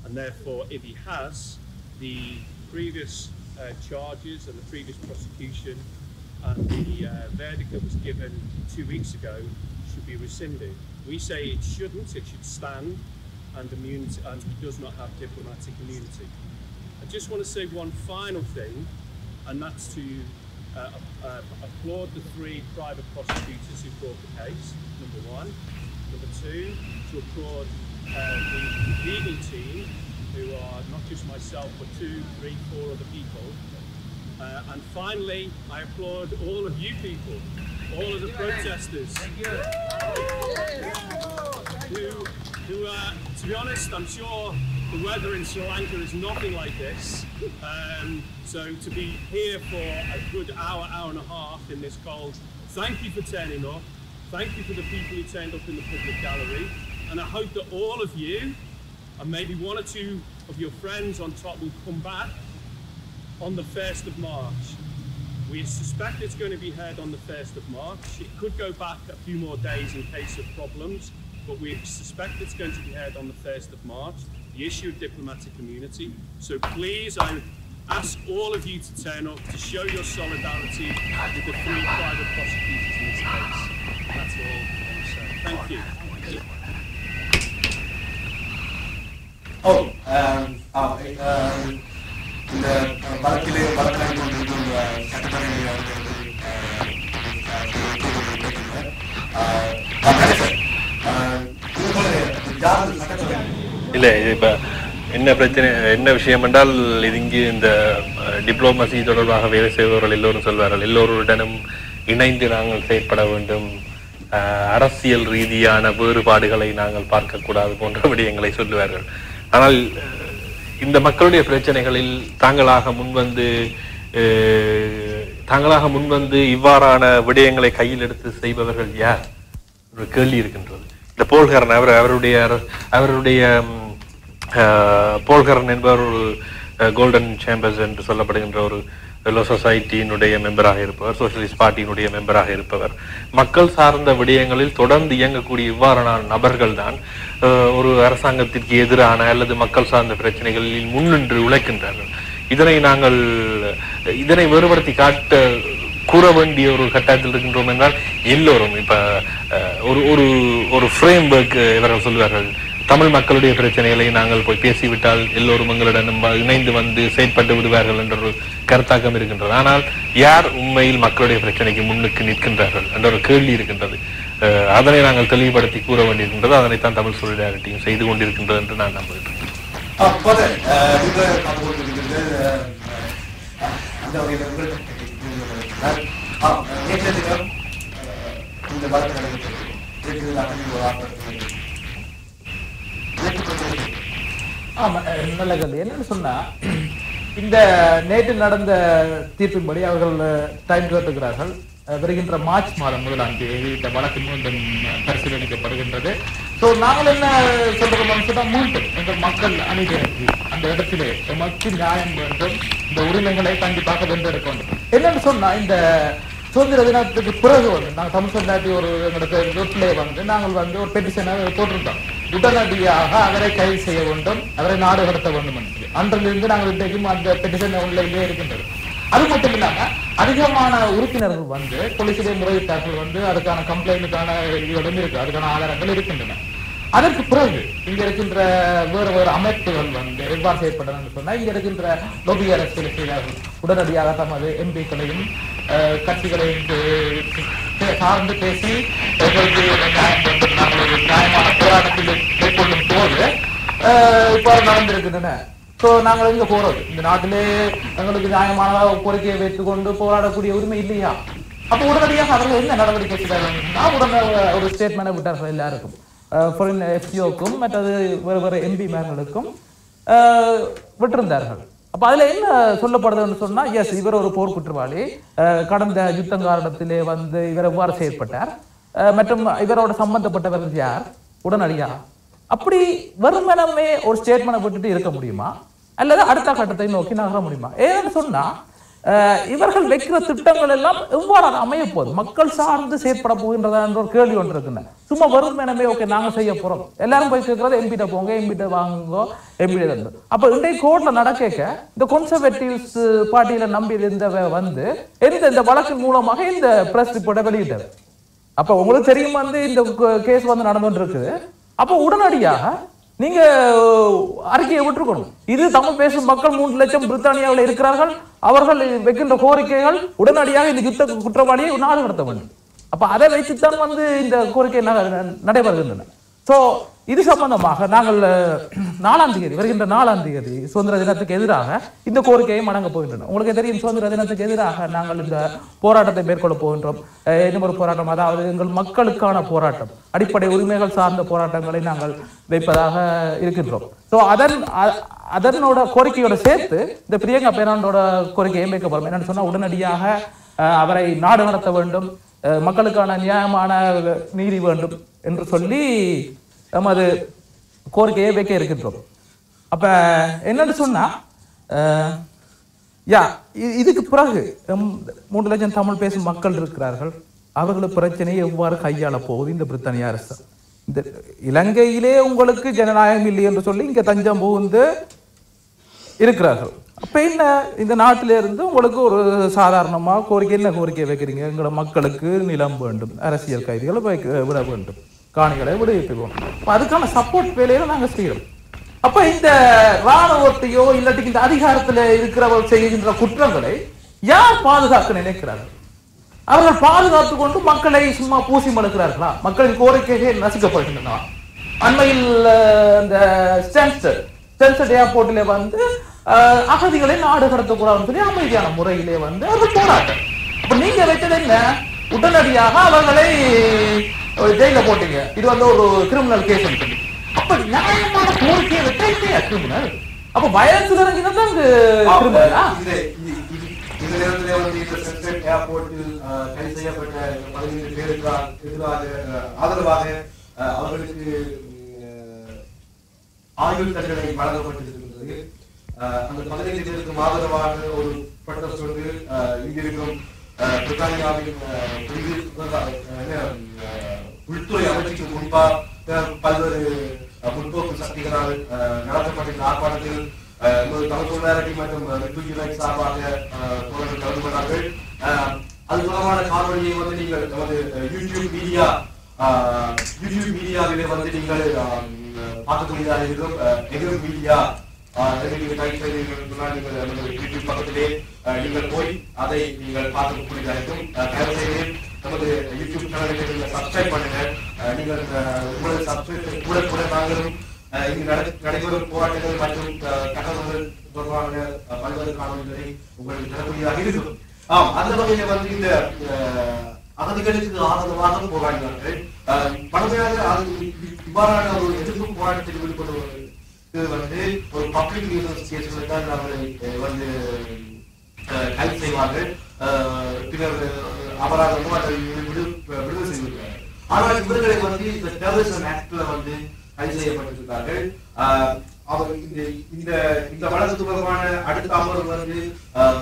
And therefore, if he has, the previous charges and the previous prosecution and the verdict that was given 2 weeks ago should be rescinded. We say it shouldn't, it should stand, and immunity, and he does not have diplomatic immunity. I just want to say one final thing, and that's to applaud the 3 private prosecutors who brought the case, number 1. Number 2, to applaud the legal team, who are not just myself, but 2, 3, 4 other people. And finally, I applaud all of you people, all of the protesters, who to be honest, I'm sure the weather in Sri Lanka is nothing like this. So to be here for a good hour, hour and a half in this cold, thank you for turning up. Thank you for the people who turned up in the public gallery. And I hope that all of you, and maybe 1 or 2 of your friends on top, will come back on the 1st of March. We suspect it's going to be heard on the 1st of March. It could go back a few more days in case of problems, but we suspect it's going to be heard on the 1st of March, the issue of diplomatic immunity. So please, I ask all of you to turn up to show your solidarity with the 3 private prosecutors in this case. That's all I want to say. Thank you. இந்த வழக்கிலே வழக்காடி கொண்டிருக்கும் இல்லை இப்ப என்ன பிரச்சனை, என்ன விஷயம் என்றால், இது இங்கு இந்த டிப்ளோமசி தொடர்பாக வேலை செய்பவர்கள் எல்லோரும் சொல்வார்கள், எல்லோருடனும் இணைந்து நாங்கள் செயற்பட வேண்டும், அரசியல் ரீதியான வேறுபாடுகளை நாங்கள் பார்க்கக்கூடாது போன்ற விடயங்களை சொல்லுவார்கள். ஆனால் இந்த மக்களுடைய பிரச்சனைகளில் தாங்களாக முன்வந்து இவ்வாறான விடயங்களை கையில் எடுத்து செய்பவர்கள் யார்? ஒரு கேள்வி இருக்கின்றது. இந்த போல்கரன், அவருடைய போல்கரன் என்பவர் ஒரு கோல்டன் சேம்பர்ஸ் என்று சொல்லப்படுகின்ற ஒரு லோ சொசைட்டியினுடைய மெம்பராக இருப்பவர், சோசியலிஸ்ட் பார்ட்டியினுடைய மெம்பராக இருப்பவர். மக்கள் சார்ந்த விடயங்களில் தொடர்ந்து இயங்கக்கூடிய இவ்வாறான நபர்கள் தான் ஒரு அரசாங்கத்திற்கு எதிரான அல்லது மக்கள் சார்ந்த பிரச்சனைகளில் முன்னின்று உழைக்கின்றார்கள். இதனை வேறுபடுத்தி காட்ட கூற வேண்டிய ஒரு கட்டாயத்தில் இருக்கின்றோம் என்றால், எல்லோரும் இப்ப ஒரு ஃப்ரேம் ஒர்க் இவர்கள் சொல்லுவார்கள், தமிழ் மக்களுடைய பிரச்சனைகளை நாங்கள் போய் பேசிவிட்டால் எல்லோரும் எங்களுடன் இணைந்து வந்து செயற்பட்டு விடுவார்கள் என்ற ஒரு கருத்தாக்கம் இருக்கின்றது. ஆனால் யார் உண்மையில் மக்களுடைய பிரச்சனைக்கு முன்னுக்கு நிற்கின்றார்கள் என்ற ஒரு கேள்வி இருக்கின்றது. அதனை நாங்கள் தெளிவுபடுத்தி கூற வேண்டியிருக்கின்றது. அதனைத்தான் தமிழ் சொலிடாரிட்டியும் செய்து கொண்டிருக்கின்றது என்று நான் நம்புகிறேன். ஆமா, நல்ல கேள்வி. என்னன்னு சொன்னா, இந்த நேற்று நடந்த தீர்ப்பின்படி அவர்கள் டைம் கேட்டுக்கிறார்கள். வருகின்ற மார்ச் மாதம் 1ஆம் தேதி இந்த வழக்கு மீண்டும் பரிசீலிக்கப்படுகின்றது. ஸோ நாங்கள் என்ன சொல்றோம்னு சொன்னா, மீண்டும் எங்கள் மக்கள் அணிதிரட்டி அந்த இடத்திலே எமக்கு நியாயம் வேண்டும், இந்த உரிமைகளை கண்டிப்பாக வென்றெடுக்க வேண்டும். என்னன்னு சொன்னா, இந்த சுதந்திர தினத்துக்கு பிறகு நாங்கள் தமிழ் சொல்லாட்டி ஒரு எங்களுக்கு வீட்டிலே நாங்கள் ஒரு பெட்டிஷனை போட்டிருந்தோம். உடனடியாக அவரை கைது செய்ய வேண்டும், அவரை நாடு கடத்த வேண்டும் என்று. அன்றிலிருந்து நாங்கள் இன்றைக்கும் அந்த பெட்டிஷன் உள்ளே இருக்கின்றது. அது மட்டும் இல்லாம அதிகமான உறுப்பினர்கள் போலீசிலே முறையிட்டார்கள், அதுக்கான கம்ப்ளைண்ட்டுக்கான இடம் இருக்கு, அதுக்கான ஆதாரங்கள் இருக்கின்றன. அதற்கு பிறகு இங்க இருக்கின்ற வேறு அமைப்புகள் எவ்வாறு செயற்பட்டன சொன்னா, இங்க இருக்கின்ற லோபி அரசியல் செய்தார்கள். உடனடியாக தமது எம்பிக்களையும் கட்சிகளையும் சார்ந்து பேசி நியாயமான போராட்டத்தில் மேற்கொள்ளும் போது இவ்வாறு நடந்திருக்கின்றன. ஸோ நாங்கள் எங்கே போகிறது? இந்த நாட்டிலே எங்களுக்கு நியாயமான கோரிக்கையை வைத்துக்கொண்டு போராடக்கூடிய உரிமை இல்லையா? அப்போ உடனடியாக அவர்கள் என்ன நடவடிக்கை செய்தார்கள்? உடனே ஒரு ஸ்டேட்மெண்ட் விட்டார்கள் எல்லாருக்கும், ஃபாரின் எஃப்சிஓக்கும் மற்றது வேறு வேறு எம்பி மேர்களுக்கும் விட்டிருந்தார்கள். அப்போ அதில் என்ன சொல்லப்படுதுன்னு சொன்னால், எஸ், இவர் ஒரு போர் குற்றவாளி, கடந்த யுத்தங்காரணத்திலே வந்து இவர் எவ்வாறு செயற்பட்டார் மற்றும் இவரோட சம்பந்தப்பட்டவர்கள் யார், உடனடியாக அப்படி வருமானமே ஒரு ஸ்டேட்மெண்ட் விட்டுட்டு இருக்க முடியுமா அல்லது அடுத்த கட்டத்தை நோக்கி நகர முடியுமா? ஏன்னு சொன்னா இவர்கள் வைக்கிற திட்டங்கள் எல்லாம் எவ்வாறு அமைய போகுது, மக்கள் சார்ந்து செயற்பட போகின்றதா என்ற ஒரு கேள்வி ஒன்று இருக்குன்னு. சும்மா வருமானமே ஓகே நாங்கள் செய்ய போறோம், எல்லாரும் போய் கேட்கறது எம்பிட்ட போங்க, எம்பிட்ட வாங்குங்கோ, எம்பிட்ட இருந்து. அப்ப இன்றைய கோர்ட்ல நடக்க இந்த கன்சர்வேட்டிவ்ஸ் பார்ட்டியில நம்பி இருந்தவ வந்து இந்த வழக்கின் மூலமாக இந்த பிரஸ் ரிப்போர்ட்டை வெளியிட்டது. அப்ப உங்களுக்கு தெரியும் வந்து இந்த கேஸ் வந்து நடந்துட்டு இருக்குது. அப்போ உடனடியாக நீங்க அறிக்கையை விட்டுருக்கணும். இது தமிழ் பேசும் மக்கள் 3 லட்சம் பிரித்தானியாவில் இருக்கிறார்கள், அவர்கள் வைக்கின்ற கோரிக்கைகள் உடனடியாக இந்த யுத்த குற்றவாளியை நாடு கடத்த வேண்டும். அப்ப அதை வைத்துத்தான் வந்து இந்த கோரிக்கை நடைபெறுகின்றன. ஸோ இது சம்பந்தமாக நாங்கள் 4ஆம் தேதி வருகின்ற 4ஆம் தேதி சுதந்திர தினத்துக்கு எதிராக இந்த கோரிக்கையை வழங்க போகின்றோம். உங்களுக்கு தெரியும், சுதந்திர தினத்துக்கு எதிராக நாங்கள் இந்த போராட்டத்தை மேற்கொள்ள போகின்றோம். இன்னும் ஒரு போராட்டம், அதாவது எங்கள் மக்களுக்கான போராட்டம், அடிப்படை உரிமைகள் சார்ந்த போராட்டங்களை நாங்கள் வைப்பதாக இருக்கின்றோம். ஸோ அதனோட கோரிக்கையோட சேர்த்து இந்த பிரியங்கா பேராண்டோட கோரிக்கையை வைக்கப்படும். என்னன்னு சொன்னால், உடனடியாக அவரை நாடு நடத்த வேண்டும், மக்களுக்கான நியாயமான நீதி வேண்டும் என்று சொல்லி நமது கோரிக்கையை வைக்க இருக்கின்றோம். அப்ப என்னன்னு சொன்னா, இதுக்கு பிறகு 3 லட்சம் தமிழ் பேசும் மக்கள் இருக்கிறார்கள், அவர்களுடைய பிரச்சனையை எவ்வாறு கையாள போகுது இந்த பிரித்தானிய அரசு? இந்த இலங்கையிலே உங்களுக்கு ஜனநாயகம் இல்லை என்று சொல்லி இங்க தஞ்சம் புகுந்து இருக்கிறார்கள். அப்ப என்ன, இந்த நாட்டில இருந்து உங்களுக்கு ஒரு சாதாரணமா கோரிக்கை, என்ன கோரிக்கை வைக்கிறீங்க? எங்களோட மக்களுக்கு நிலம் வேண்டும், அரசியல் கைதிகளை விட வேண்டும், காணிகளை விடுவிப்போம். அதுக்கான சப்போர்ட் வேலையில நாங்கள் செய்யறோம். அப்ப இந்த ராணுவத்தையோ இல்லாட்டி இந்த அதிகாரத்தில் இருக்கிறவர்கள் செய்கின்ற குற்றங்களை யார் பாதுகாக்க நினைக்கிறார்கள்? அவர்கள் பாதுகாத்து கொண்டு மக்களை சும்மா பூசி மழுக்கிறார்களா? மக்களின் கோரிக்கைகள் நசுக்கப்படுகின்றன. அண்மையில் இந்த ஸ்டான்ஸ்டட் ஏர்போர்ட்டிலே வந்து அகதிகளை நாடு கடத்தக்கூடாதுன்னு சொல்லி அமைதியான முறையிலே வந்து அவர்கள் போராட்டம். அப்ப நீங்க வைத்தது என்ன? உடனடியாக அவர்களை ஜெயில போட்டீங்க. இது வந்து ஒரு கிரிமினல் கேஸ் சொல்லி. அப்ப நியாயமான கோரிக்கையை வைக்க கிரிமினல். அப்ப வயசுல இறங்கினதான் கிரிமினலா? இந்த நேரத்திலே வந்து இந்த ஸ்டான்ஸ்டட் ஏர்போர்ட்டில் கைது செய்யப்பட்ட 15 பேருக்கு ஆதரவாக அவர்களுக்கு ஆயுள் தண்டனை வழங்கப்பட்டிருக்கின்றது. அந்த 15 பேருக்கு ஆதரவாக ஒரு பட்டம் சொல்லி இங்கிருக்கும் பிரித்தானியாவின் உள்துறை அமைச்சுக்கு முன்பாக பல்வேறு முற்போக்கு சக்திகளால் நடத்தப்பட்ட ஆர்ப்பாட்டத்தில் தமிழ் தொழிலாளர்கள் மற்றும் சார்பாக தோழர்கள் கலந்து கொண்டார்கள். அது தொடர்பான காணொலியை வந்து நீங்கள் நமது யூடியூப் மீடியாவிலே வந்து நீங்கள் பார்க்கக்கூடியதாக இருக்கும். எதிர் மீடியா யூடியூப் பக்கத்திலே நீங்கள் போய் அதை நீங்கள் பார்க்கக்கூடியதாக இருக்கும். நமது யூடியூப் சேனலை நீங்கள் சப்ஸ்கிரைப் பண்ணுங்க. நீங்கள் உங்களது சப்ஸ்கிரைப் கூட நாங்களும் இங்கு நடைபெறும் போராட்டங்கள் மற்றும் தகவல்கள் தொடர்பான பல்வேறு காணொலிகளை உங்களுக்கு தரக்கூடியதாக இருக்கும். அந்த வகையில வந்து இந்த அகதிகளுக்கு ஆதரவாக போராடினார்கள். பழமையாக இவ்வாறான ஒரு எதிர்ப்பு போராட்டத்தில் ஈடுபடுவதற்கு வந்து ஒரு பப்ளிக் நியூசன்ஸ் கேஸ்களை தான் அவர்களை வந்து கைது செய்வார்கள். பின்னர் அபராதமும் அதை விடுதலை செய்வார்கள். ஆனால் இவர்களை வந்து இந்த டெரரிசம் ஆக்ட்ல வந்து கைது செய்யப்பட்டிருக்கிறார்கள். அவர் இந்த வழக்கு தொடர்பான அடுத்த அமர்வு வந்து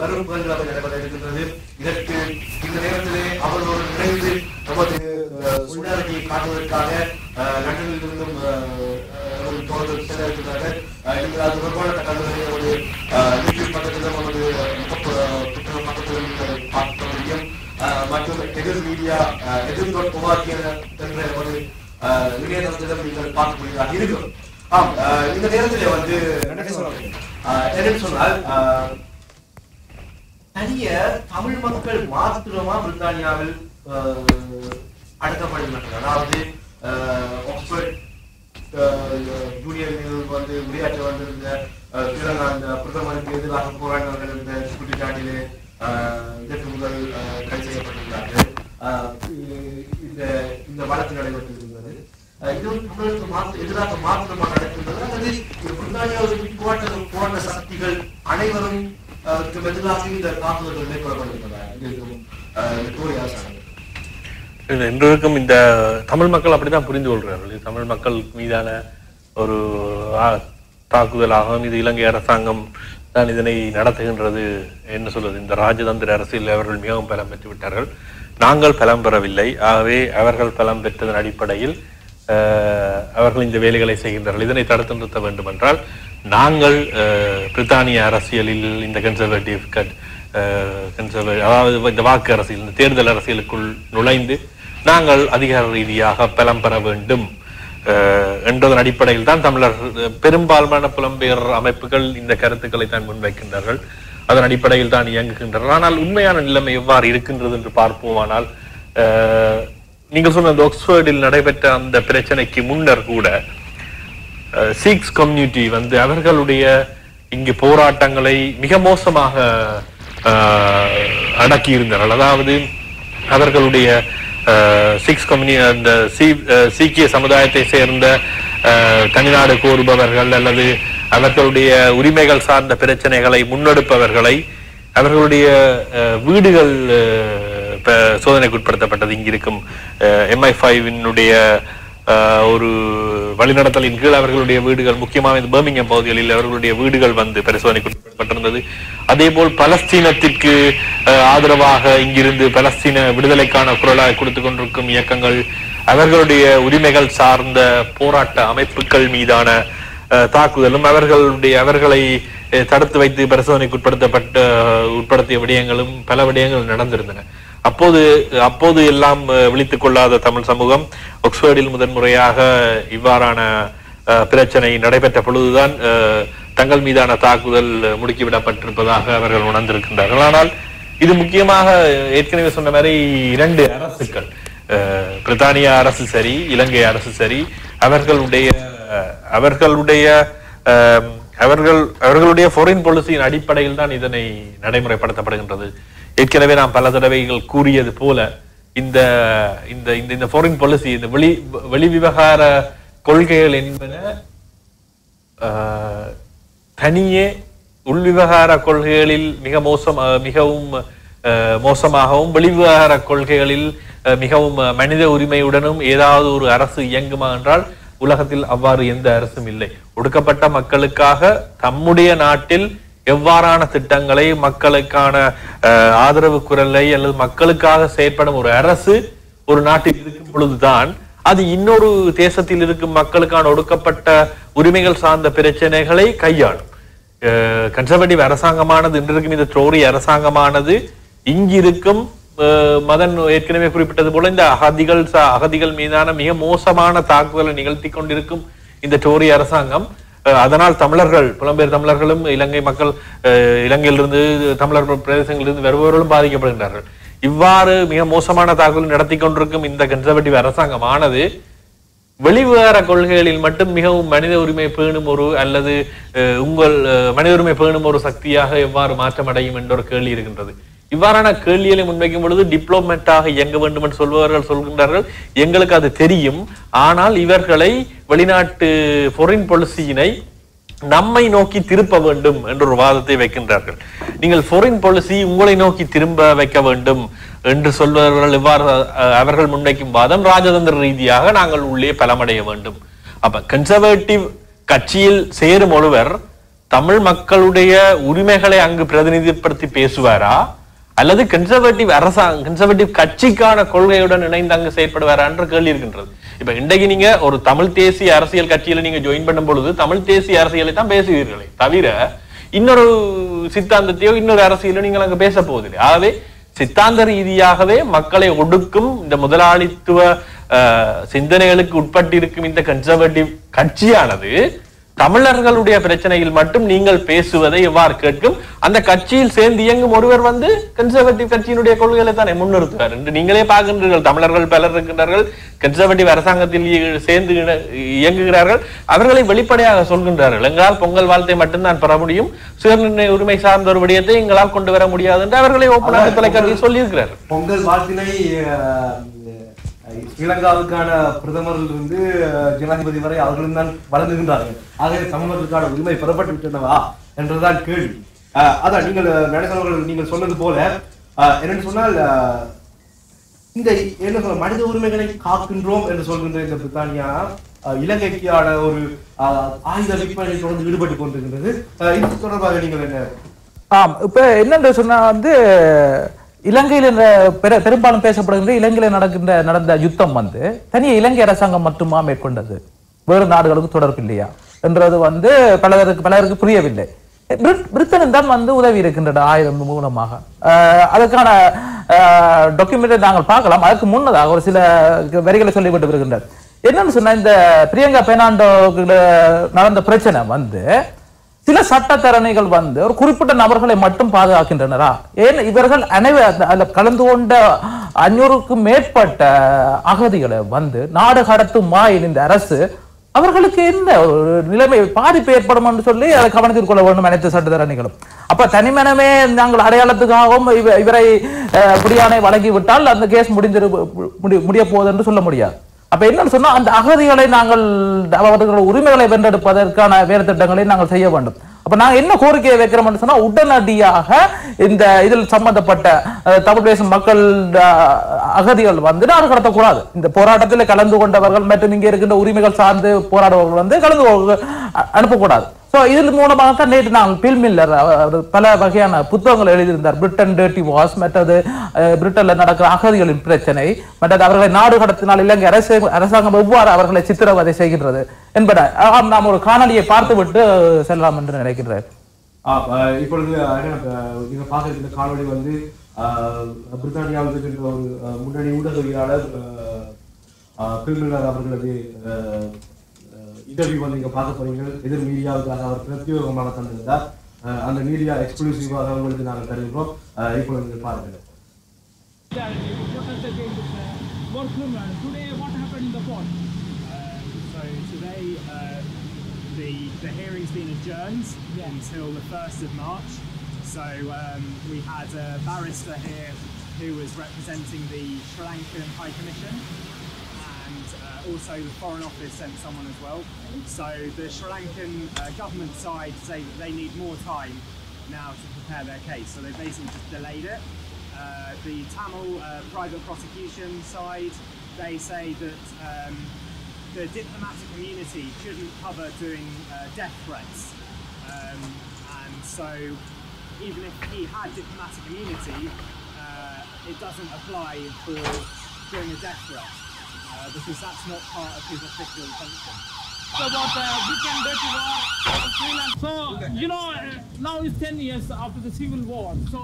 வரும் நடைபெற இருக்கின்றது. இதற்கு இந்த நேரத்திலே அவர்களோடு இணைந்து நமது சுயாட்சியை காட்டுவதற்காக லண்டனில் இருந்தும் தோழர்கள் செல்ல இருக்கிறார்கள். நீங்கள் அது தொடர்பான தகவல்களை ஒரு யூடியூப் பக்கத்திலும் நமது பக்கத்திலும் நீங்கள் பார்க்க முடியும். மற்றும் எதிர் மீடியா எதிர்கொள்வாக்கிய என்ற ஒரு இணையதளத்திலும் நீங்கள் பார்க்கக்கூடியதாக இருக்கும். இந்த நேரத்தில் வந்து என்னன்னு சொன்னால், தனிய தமிழ் மக்கள் மாத்திரமா பிரித்தானியாவில் அடக்கப்படுகின்றனர். அதாவது ஆக்ஸ்போர்ட் ஜூனியர் வந்து விளையாட்டு வந்திருந்த அந்த பிரதமருக்கு எதிராக போராடினார்கள் இருந்த குற்றச்சாட்டிலே இதற்கு முதல் கைது செய்யப்பட்டிருந்தார்கள். இந்த வழக்கு நடைபெற்றிருந்தது. இது உங்களுக்கு எதிராக மாற்றமாக நடக்கின்றது அல்லது போராட்ட சக்திகள் அனைவரும் எதிராக இந்த தாக்குதல்கள் மேற்கொள்ளப்படுகின்றன இன்றைக்கும் இந்த தமிழ் மக்கள் அப்படித்தான் புரிந்து கொள்கிறார்கள். தமிழ் மக்கள் மீதான ஒரு தாக்குதலாகவும் இது இலங்கை அரசாங்கம் தான் இதனை நடத்துகின்றது. என்ன சொல்வது, இந்த ராஜதந்திர அரசியல் அவர்கள் மிகவும் பலம் பெற்று விட்டார்கள். நாங்கள் பலம் பெறவில்லை. ஆகவே அவர்கள் பலம் பெற்றதன் அடிப்படையில் அவர்கள் இந்த வேலைகளை செய்கின்றார்கள். இதனை தடுத்து நிறுத்த வேண்டும் என்றால் நாங்கள் பிரித்தானிய அரசியலில் இந்த கன்சர்வேட்டிவ் அதாவது இந்த வாக்கு அரசியல், இந்த தேர்தல் அரசியலுக்குள் நுழைந்து நாங்கள் அதிகார ரீதியாக பலம் பெற வேண்டும் என்றதன் அடிப்படையில் தான் தமிழர் பெரும்பான்மையான புலம்பெயர் அமைப்புகள் இந்த கருத்துக்களை தான் முன்வைக்கின்றார்கள். அதன் அடிப்படையில் தான் இயங்குகின்றனர். ஆனால் உண்மையான நிலைமை எவ்வாறு இருக்கின்றது என்று பார்ப்போமானால், நீங்கள் சொன்ன அந்த ஆக்ஸ்போர்டில் நடைபெற்ற அந்த பிரச்சனைக்கு முன்னர் கூட சீக்ஸ் கம்யூனிட்டி வந்து அவர்களுடைய இங்கு போராட்டங்களை மிக மோசமாக அடக்கி இருந்தார்கள். அதாவது அவர்களுடைய அந்த சீக்கிய சமுதாயத்தை சேர்ந்த தனிநாடு கோருபவர்கள் அல்லது அவர்களுடைய உரிமைகள் சார்ந்த பிரச்சனைகளை முன்னெடுப்பவர்களை அவர்களுடைய வீடுகள் சோதனைக்கு உட்படுத்தப்பட்டது. இங்கிருக்கும் MI5 ஒரு வழிநடத்தலின் கீழ் அவர்களுடைய வீடுகள், முக்கியமாக இந்த பர்மிங்ஹாம் பகுதிகளில் அவர்களுடைய வீடுகள் வந்து பரிசோதனைக்கு உட்பட்டிருந்தது. அதே போல் பலஸ்தீனத்திற்கு ஆதரவாக இங்கிருந்து பலஸ்தீன விடுதலைக்கான குரலாக கொடுத்து கொண்டிருக்கும் இயக்கங்கள், அவர்களுடைய உரிமைகள் சார்ந்த போராட்ட அமைப்புகள் மீதான தாக்குதலும் அவர்களை தடுத்து வைத்து பரிசோதனைக்கு உட்படுத்திய விடயங்களும் பல விடயங்கள் நடந்திருந்தன. அப்போது எல்லாம் விழித்துக் கொள்ளாத தமிழ் சமூகம் ஆக்ஸ்போர்டில் முதன்முறையாக இவ்வாறான பிரச்சனை நடைபெற்ற பொழுதுதான் தங்கள் மீதான தாக்குதல் முடுக்கிவிடப்பட்டிருப்பதாக அவர்கள் உணர்ந்திருக்கின்றார்கள். ஆனால் இது முக்கியமாக ஏற்கனவே சொன்ன மாதிரி இரண்டு அரசுகள், பிரித்தானிய அரசு சரி, இலங்கை அரசு சரி, அவர்களுடைய ஃபாரின் பாலிசியின் அடிப்படையில் தான் இதனை நடைமுறைப்படுத்தப்படுகின்றது. ஏற்கனவே நாம் பல தடவைகள் கூறியது போல இந்த இந்த இந்த ஃபாரின் பாலிசி, இந்த வெளி விவகார கொள்கைகள் என்பன தனியே உள்விவகார கொள்கைகளில் மிகவும் மோசமாகவும் வெளிவிவகார கொள்கைகளில் மிகவும் மனித உரிமையுடனும் ஏதாவது ஒரு அரசு இயங்குமா என்றால் உலகத்தில் அவ்வாறு எந்த அரசும் இல்லை. ஒடுக்கப்பட்ட மக்களுக்காக தம்முடைய நாட்டில் எவ்வாறான திட்டங்களை, மக்களுக்கான ஆதரவு குரலை அல்லது மக்களுக்காக செயற்படும் ஒரு அரசு ஒரு நாட்டில் இருக்கும் பொழுதுதான் அது இன்னொரு தேசத்தில் இருக்கும் மக்களுக்கான ஒடுக்கப்பட்ட உரிமைகள் சார்ந்த பிரச்சனைகளை கையாளும். கன்சர்வேட்டிவ் அரசாங்கமானது, இன்றிருக்கும் இந்த டோரி அரசாங்கமானது இங்கிருக்கும் மதன் ஏற்கனவே குறிப்பிட்டது போல இந்த அகதிகள் மீதான மிக மோசமான தாக்குதலை நிகழ்த்தி கொண்டிருக்கும் இந்த டோரி அரசாங்கம், அதனால் தமிழர்கள், புலம்பெயர் தமிழர்களும் இலங்கை மக்கள், இலங்கையிலிருந்து தமிழர் பிரதேசங்களிலிருந்து வருபவர்களும் பாதிக்கப்படுகின்றார்கள். இவ்வாறு மிக மோசமான தாக்குதல் நடத்தி கொண்டிருக்கும் இந்த கன்சர்வேட்டிவ் அரசாங்கமானது வெளிவிவகார கொள்கைகளில் மட்டும் மிகவும் மனித உரிமை பேணும் அல்லது உங்கள் மனித உரிமை பேணும் ஒரு சக்தியாக எவ்வாறு மாற்றமடையும் என்ற ஒரு கேள்வி இருக்கின்றது. இவ்வாறான கேள்விகளை முன்வைக்கும் பொழுது டிப்ளோமேட்டாக இயங்க வேண்டும் என்று சொல்பவர்கள் சொல்கின்றார்கள், எங்களுக்கு அது தெரியும், ஆனால் இவர்களை வெளிநாட்டு ஃபாரின் பாலிசியினை நம்மை நோக்கி திருப்ப வேண்டும் என்ற ஒரு வாதத்தை வைக்கின்றார்கள். நீங்கள் ஃபாரின் பாலிசி உங்களை நோக்கி திரும்ப வைக்க வேண்டும் என்று சொல்பவர்கள் இவ்வாறு அவர்கள் முன்வைக்கும் வாதம் ராஜதந்திர ரீதியாக நாங்கள் உள்ளே பலமடைய வேண்டும். அப்ப கன்சர்வேட்டிவ் கட்சியில் சேரும் ஒருவர் தமிழ் மக்களுடைய உரிமைகளை அங்கு பிரதிநிதிப்படுத்தி பேசுவாரா அல்லது கன்சர்வேட்டிவ் கட்சிக்கான கொள்கையுடன் இணைந்து அங்கு செயற்படுவாரா என்ற கேள்வி இருக்கின்றது. இப்ப இன்றைக்கு நீங்க ஒரு தமிழ் தேசிய அரசியல் கட்சியில நீங்க ஜாயின் பண்ணும் பொழுது தமிழ் தேசிய அரசியலை தான் பேசுவீர்களே தவிர இன்னொரு சித்தாந்தத்தையோ இன்னொரு அரசியலோ நீங்கள் அங்கு பேச போவதில்லை. ஆகவே சித்தாந்த ரீதியாகவே மக்களை ஒடுக்கும் இந்த முதலாளித்துவ சிந்தனைகளுக்கு உட்பட்டிருக்கும் இந்த கன்சர்வேட்டிவ் கட்சியானது தமிழர்களுடைய பிரச்சனையில் மட்டும் நீங்கள் பேசுவதை எவ்வாறு கேட்கும்? அந்த கட்சியில் சேர்ந்து இயங்கும் ஒருவர் வந்து கன்சர்வேட்டிவ் கட்சியினுடைய கொள்கைகளை தானே முன்னிறுத்துவார் என்று நீங்களே பார்க்கின்றீர்கள். தமிழர்கள் பலர் இருக்கின்றார்கள், கன்சர்வேட்டிவ் அரசாங்கத்தில் சேர்ந்து இயங்குகிறார்கள். அவர்களை வெளிப்படையாக சொல்கின்றார்கள், எங்களால் பொங்கல் வாழ்த்தை மட்டும்தான் பெற முடியும், சுயநிர்ணய உரிமை சார்ந்த ஒரு விடயத்தை எங்களால் கொண்டு வர முடியாது என்று அவர்களை ஓப்பனாக தொலைக்காட்சியில் சொல்லியிருக்கிறார். பொங்கல் வாழ்த்தினை ஸ்ரீலங்காவுக்கான பிரதமரில் இருந்து ஜனாதிபதி வரை அவர்களும் தான் வழங்குகின்றார்கள். ஆகவே சமூகத்திற்கான உரிமை பெறப்பட்டு விட்டனவா என்றுதான் கேள்வி. அதான் நீங்கள் நடந்தவர்கள் நீங்கள் சொன்னது போல என்னென்னு சொன்னால் இந்த என்ன சொல்ல மனித உரிமைகளை காக்கின்றோம் என்று சொல்கின்ற இந்த பிரித்தானியா இலங்கைக்கான ஒரு ஆயுத விற்பனையில் தொடர்ந்து ஈடுபட்டு கொண்டிருக்கின்றது. இது தொடர்பாக நீங்கள் என்ன? இப்ப என்னென்று சொன்னா வந்து இலங்கையில் பெரும்பாலும் பேசப்படுகின்ற இலங்கையில் நடந்த யுத்தம் வந்து தனிய இலங்கை அரசாங்கம் மட்டுமா மேற்கொண்டது, வேறு நாடுகளுக்கு தொடர்பு இல்லையா என்றது வந்து பலருக்கு புரியவில்லை. பிரிட்டனும் தான் வந்து உதவி இருக்கின்றன ஆயுதம் மூலமாக. அதற்கான டாக்குமெண்ட்டை நாங்கள் பார்க்கலாம். அதுக்கு முன்னதாக ஒரு சில வரிகளை சொல்லிவிட்டு வருகின்றார். என்னன்னு சொன்னா இந்த பிரியங்கா பெர்னாண்டோ நடந்த பிரச்சனை வந்து சில சட்டத்தரணிகள் வந்து ஒரு குறிப்பிட்ட நபர்களை மட்டும் பாதுகாக்கின்றனரா? ஏன் இவர்கள் அதில் கலந்து கொண்ட 500க்கும் மேற்பட்ட அகதிகளை வந்து நாடு கடத்தும் இந்த அரசு அவர்களுக்கு என்ன ஒரு நிலைமை பாதிப்பு ஏற்படும் என்று சொல்லி அதை கவனத்தில் கொள்ள வேண்டும் அனைத்து சட்டத்தரணிகளும். அப்ப தனிமனமே நாங்கள் அடையாளத்துக்காகவும் இவரை பிடியானை வழங்கிவிட்டால் அந்த கேஸ் முடிய போகுது என்று சொல்ல முடியாது. அப்ப என்னன்னு சொன்னா அந்த அகதிகளை நாங்கள் அவர்கள் உரிமைகளை வென்றெடுப்பதற்கான வேறு திட்டங்களை நாங்கள் செய்ய வேண்டும். அப்ப நாங்க என்ன கோரிக்கையை வைக்கிறோம்னு சொன்னா உடனடியாக இந்த இதில் சம்பந்தப்பட்ட தமிழ் பேசும் மக்கள் அகதிகள் வந்து நாடு கடத்தக்கூடாது. இந்த போராட்டத்தில் கலந்து கொண்டவர்கள் மற்றும் இங்கே இருக்கின்ற உரிமைகள் சார்ந்து போராடுபவர்கள் வந்து கலந்து அனுப்பக்கூடாது. இதன் மூலமாக தான் நேற்று நாங்கள் பில் மில்லர் பல வகையான புத்தகங்கள் எழுதியிருந்தார். பிரிட்டன் டர்ட்டி வாஸ், மற்றது பிரிட்டன்ல நடக்கிற அகதிகளின் பிரச்சனை, மற்றது அவர்களை நாடு கடத்தினால் இலங்கை அரசாங்கம் எவ்வாறு அவர்களை சித்திரவதை செய்கின்றது என்பதை நாம் ஒரு காணொலியை பார்த்துவிட்டு செல்லலாம் என்று நினைக்கின்றேன். இப்பொழுது நீங்க பார்க்கிற காணொலி வந்து பிரித்தானியாவில் இருக்கின்ற ஒரு முன்னணி ஊடகவியலாளர் பில் மில்லர் அவர்களது இன்டர்வியூ வந்து நீங்க பார்க்க போறீங்க. எதிர் மீடியாவுக்காக அவர் பிரத்யேகமாக தந்திருந்தார். அந்த மீடியா எக்ஸ்க்ளூசிவாக உங்களுக்கு நாங்கள் தருகிறோம். இப்போ நீங்கள் பாருங்க. The hearing's been adjourned until the 1st of March. So we had a barrister here who was representing the Sri Lankan High Commission. And also the Foreign Office sent someone as well. So the Sri Lankan government side say that they need more time now to prepare their case. So they basically just delayed it. The Tamil private prosecution side, they say that the diplomatic community shouldn't cover doing death threats. And so even if he had diplomatic immunity, it doesn't apply for doing a death threat. Because that's not part of his official function. So about Britain dirty war, Sri Lanka. So you know now it's 10 years after the civil war. So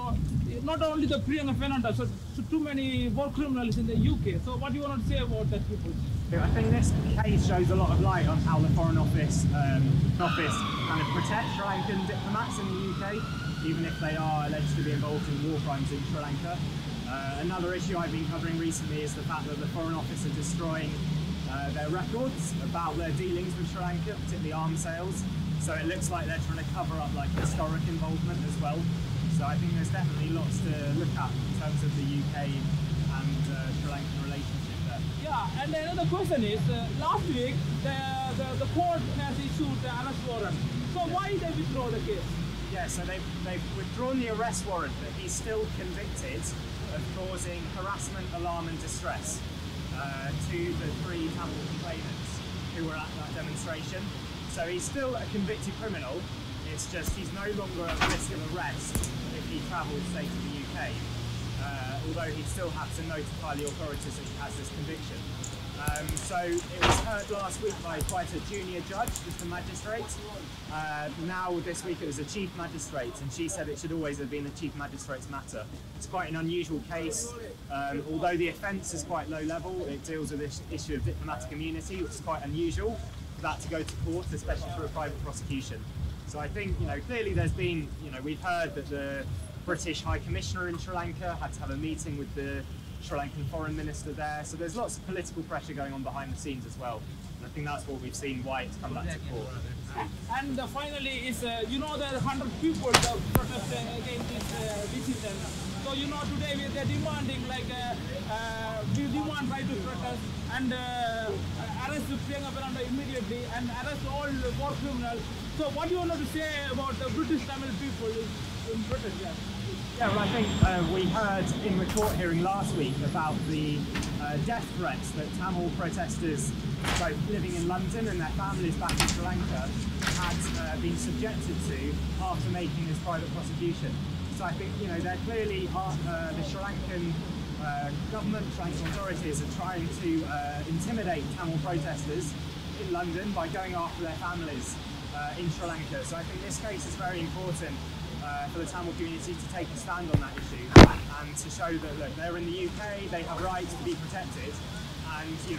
not only the Priyanka Fernanda, so too many war criminals in the UK. So what do you want to say about that people? I think this case shows a lot of light on how the Foreign Office kind of protects Sri Lankan diplomats in the UK, even if they are alleged to be involved in war crimes in Sri Lanka. Another issue I've been covering recently is the fact that the Foreign Office are destroying their records about their dealings with Sri Lanka, particularly arms sales. So it looks like they're trying to cover up like historic involvement as well. So I think there's definitely lots to look at in terms of the UK and Sri Lankan relationship there. Yeah, and another question is, last week the court has issued the arrest warrant. So why they withdraw the case? Yeah, so they've withdrawn the arrest warrant, but he's still convicted of causing harassment, alarm and distress to the 3 Tamil complainants who were at that demonstration. So he's still a convicted criminal, it's just he's no longer at risk of arrest if he travels, say, to the UK, although he'd still have to notify the authorities that he has this conviction. So it was heard last week by quite a junior judge, just a magistrate. Now this week it was a chief magistrate, and she said it should always have been a chief magistrate's matter. It's quite an unusual case. Although the offence is quite low level, it deals with this issue of diplomatic immunity, which is quite unusual. for that to go to court, especially for a private prosecution. So I think, clearly there's been, we've heard that the British High Commissioner in Sri Lanka had to have a meeting with the Sri Lankan Foreign Minister there. So there's lots of political pressure going on behind the scenes as well. And I think that's what we've seen why it's come back to court. And finally, is there are 100 people that protest against this decision. So today they're demanding we demand right to protest and arrest Priyanka Fernanda immediately and arrest all war criminals. So what do you want to say about the British Tamil people in Britain? Yeah, well, I think we heard in the court hearing last week about the death threats that Tamil protesters, both living in London and their families back in Sri Lanka, had been subjected to after making this private prosecution. So I think, they're clearly, the Sri Lankan government, Sri Lankan authorities are trying to intimidate Tamil protesters in London by going after their families in Sri Lanka. So I think this case is very important for the Tamil community to take a stand on that issue and to show that, look, they're in the UK, they have rights to be protected, and the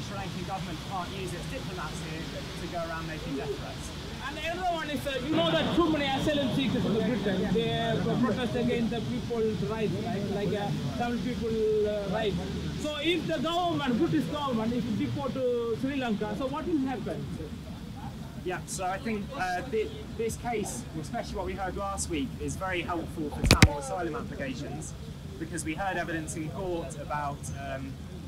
Sri Lankan government can't use its diplomats here to go around making death threats. And another one is, that too many asylum seekers in Britain, they protest against the people's rights, right? Like Tamil people's rights. So if the government, British government, if you deport to Sri Lanka, so what will happen? Yeah, so I think this case, especially what we heard last week, is very helpful for Tamil asylum applications, because we heard evidence in court about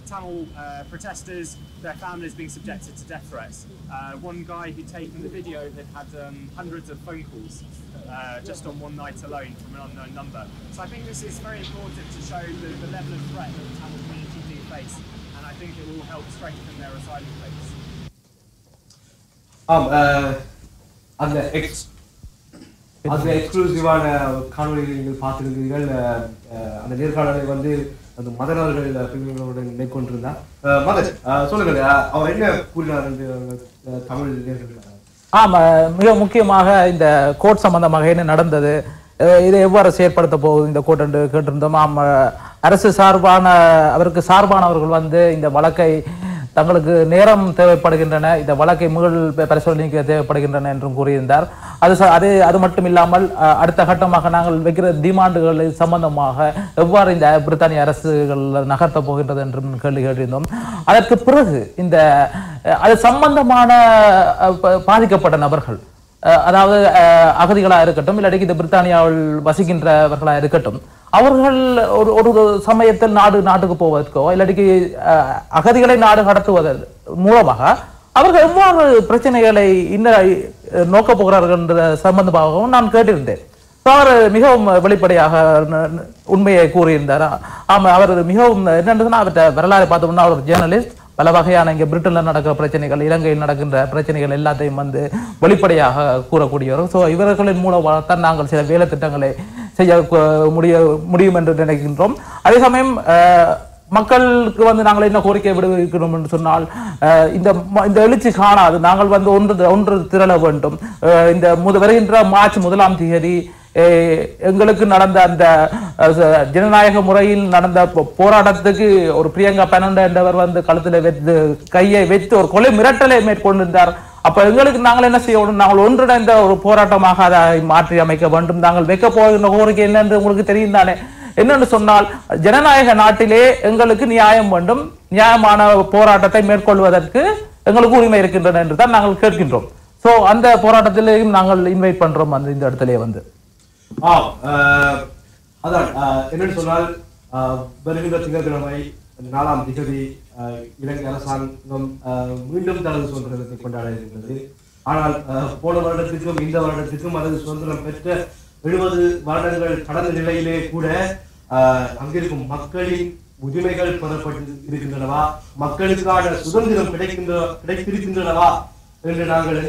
Tamil protesters, their families being subjected to death threats. One guy who'd taken the video had hundreds of phone calls just on one night alone from an unknown number. So I think this is very important to show the level of threat that the Tamil community do face, and I think it will help strengthen their asylum case. அந்த எக்ஸ்க்ளூசிவான காணொலிகளை நீங்கள் பார்த்துருக்கிறீர்கள். அந்த நேர்காணலை அந்த மதன் அவர்கள் பிரிவுகளுடன் மேற்கொண்டிருந்தார். மதன், சொல்லுங்கள், அவர் என்ன கூறினார் என்று தமிழ் நேர்கள்? மிக முக்கியமாக இந்த கோர்ட் சம்பந்தமாக என்ன நடந்தது, இதை எவ்வாறு செயற்படுத்த போகுது இந்த கோர்ட் என்று கேட்டிருந்தோம். அரசு சார்பான அவருக்கு சார்பானவர்கள் இந்த வழக்கை தங்களுக்கு நேரம் தேவைப்படுகின்றன, இந்த வழக்கை மீள் பரிசோதனைக்கு தேவைப்படுகின்றன என்றும் கூறியிருந்தார். அது மட்டும் இல்லாமல் அடுத்த கட்டமாக நாங்கள் வைக்கிற டிமாண்டுகள் சம்பந்தமாக எவ்வாறு இந்த பிரித்தானிய அரசுகள் நகர்த்த போகின்றது என்றும் கேள்வி கேட்டிருந்தோம். அதற்கு பிறகு அது சம்பந்தமான பாதிக்கப்பட்ட நபர்கள், அதாவது அகதிகளாக இருக்கட்டும், இல்லாட்டி இந்த பிரித்தானியாவில் வசிக்கின்றவர்களாக இருக்கட்டும், அவர்கள் ஒரு சமயத்தில் நாட்டுக்கு போவதற்கோ இல்லாட்டி அகதிகளை நாடு கடத்துவதன் மூலமாக அவர்கள் எவ்வாறு பிரச்சனைகளை நோக்கப் போகிறார்கள் என்ற சம்பந்தமாகவும் நான் கேட்டிருந்தேன். அவர் மிகவும் வெளிப்படையாக உண்மையை கூறியிருந்தார். அவர் மிகவும் என்னென்னு அவற்றை வரலாறு பார்த்தோம்னா அவர் ஜேர்னலிஸ்ட், பல வகையான இங்கே பிரிட்டனில் நடக்கிற பிரச்சனைகள், இலங்கையில் நடக்கின்ற பிரச்சனைகள் எல்லாத்தையும் கூறக்கூடியவர். ஸோ இவர்களின் மூலமாகத்தான் நாங்கள் சில வேலை திட்டங்களை செய்ய முடியும் என்று நினைக்கின்றோம். அதே சமயம் மக்களுக்கு நாங்கள் என்ன கோரிக்கை விடுவிக்கணும் என்று சொன்னால், இந்த எழுச்சி காணாது நாங்கள் ஒன்று திரள வேண்டும். இந்த வருகின்ற மார்ச் 1ஆம் தேதி எங்களுக்கு நடந்த அந்த ஜனநாயக முறையில் நடந்த போராட்டத்துக்கு ஒரு பிரியங்கா பெர்னாண்டோ என்றவர் கழுத்தில் கையை வைத்து ஒரு கொலை மிரட்டலை மேற்கொண்டிருந்தார். அப்ப எங்களுக்கு நாங்கள் என்ன செய்யணும், நாங்கள் ஒன்றிணைந்த ஒரு போராட்டமாக அதை மாற்றி அமைக்க வேண்டும். நாங்கள் வைக்க போகின்ற கோரிக்கை என்னென்று உங்களுக்கு தெரியும் தானே. என்னென்னு சொன்னால், ஜனநாயக நாட்டிலே எங்களுக்கு நியாயம் வேண்டும், நியாயமான போராட்டத்தை மேற்கொள்வதற்கு எங்களுக்கு உரிமை இருக்கின்றன என்று தான் நாங்கள் கேட்கின்றோம். ஸோ அந்த போராட்டத்திலேயும் நாங்கள் இன்வைட் பண்றோம் இந்த இடத்திலே அதான் என்னன்னு சொன்னால், வருகின்ற திங்கட்கிழமை 4ஆம் தேதி இலங்கை அரசாங்கம் மீண்டும் தனது சுதந்திரத்தை கொண்டாட இருக்கின்றது. ஆனால் போன வருடத்திற்கும் இந்த வருடத்திற்கும் அல்லது சுதந்திரம் பெற்ற 70 வருடங்கள் கடந்த நிலையிலே கூட அங்கிருக்கும் மக்களின் உரிமைகள் பெறப்பட்டு இருக்கின்றனவா, மக்களுக்கான சுதந்திரம் கிடைத்திருக்கின்றனவா என்று நாங்கள்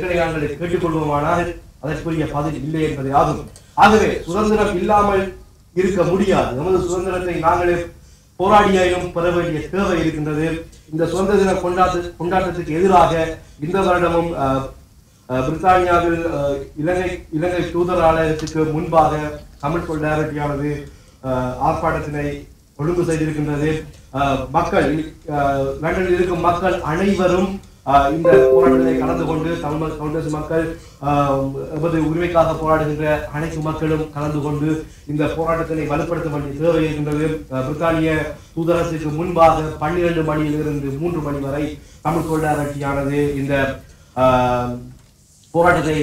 கேட்டுக்கொள்வோமானால் அதற்குரிய பதில் இல்லை என்பதை ஆகும். ஆகவே சுதந்திரம் இல்லாமல் இருக்க முடியாது. நமது சுதந்திரத்தை நாங்களே போராடியாயிலும் பெற வேண்டிய தேவை இருக்கின்றது. இந்த சுதந்திர தின கொண்டாட்டத்துக்கு எதிராக இந்த வருடமும் பிரித்தானியாவில் இலங்கை தூதராலயத்துக்கு முன்பாக தமிழ் சொல்லாரட்டியானது ஆர்ப்பாட்டத்தினை ஒழுங்கு செய்திருக்கின்றது. மக்கள் லண்டனில் இருக்கும் மக்கள் அனைவரும் இந்த போராட்டத்தை கலந்து கொண்டு தமிழ் தேச மக்கள் எமது உரிமைக்காக போராடுகின்ற அனைத்து மக்களும் கலந்து கொண்டு இந்த போராட்டத்தை வலுப்படுத்த வேண்டிய தேவை இருக்கின்றது. பிரித்தானிய தூதரகத்திற்கு முன்பாக 12 மணியிலிருந்து 3 மணி வரை தமிழ் தொழிலாளர் கட்சியானது இந்த போராட்டத்தை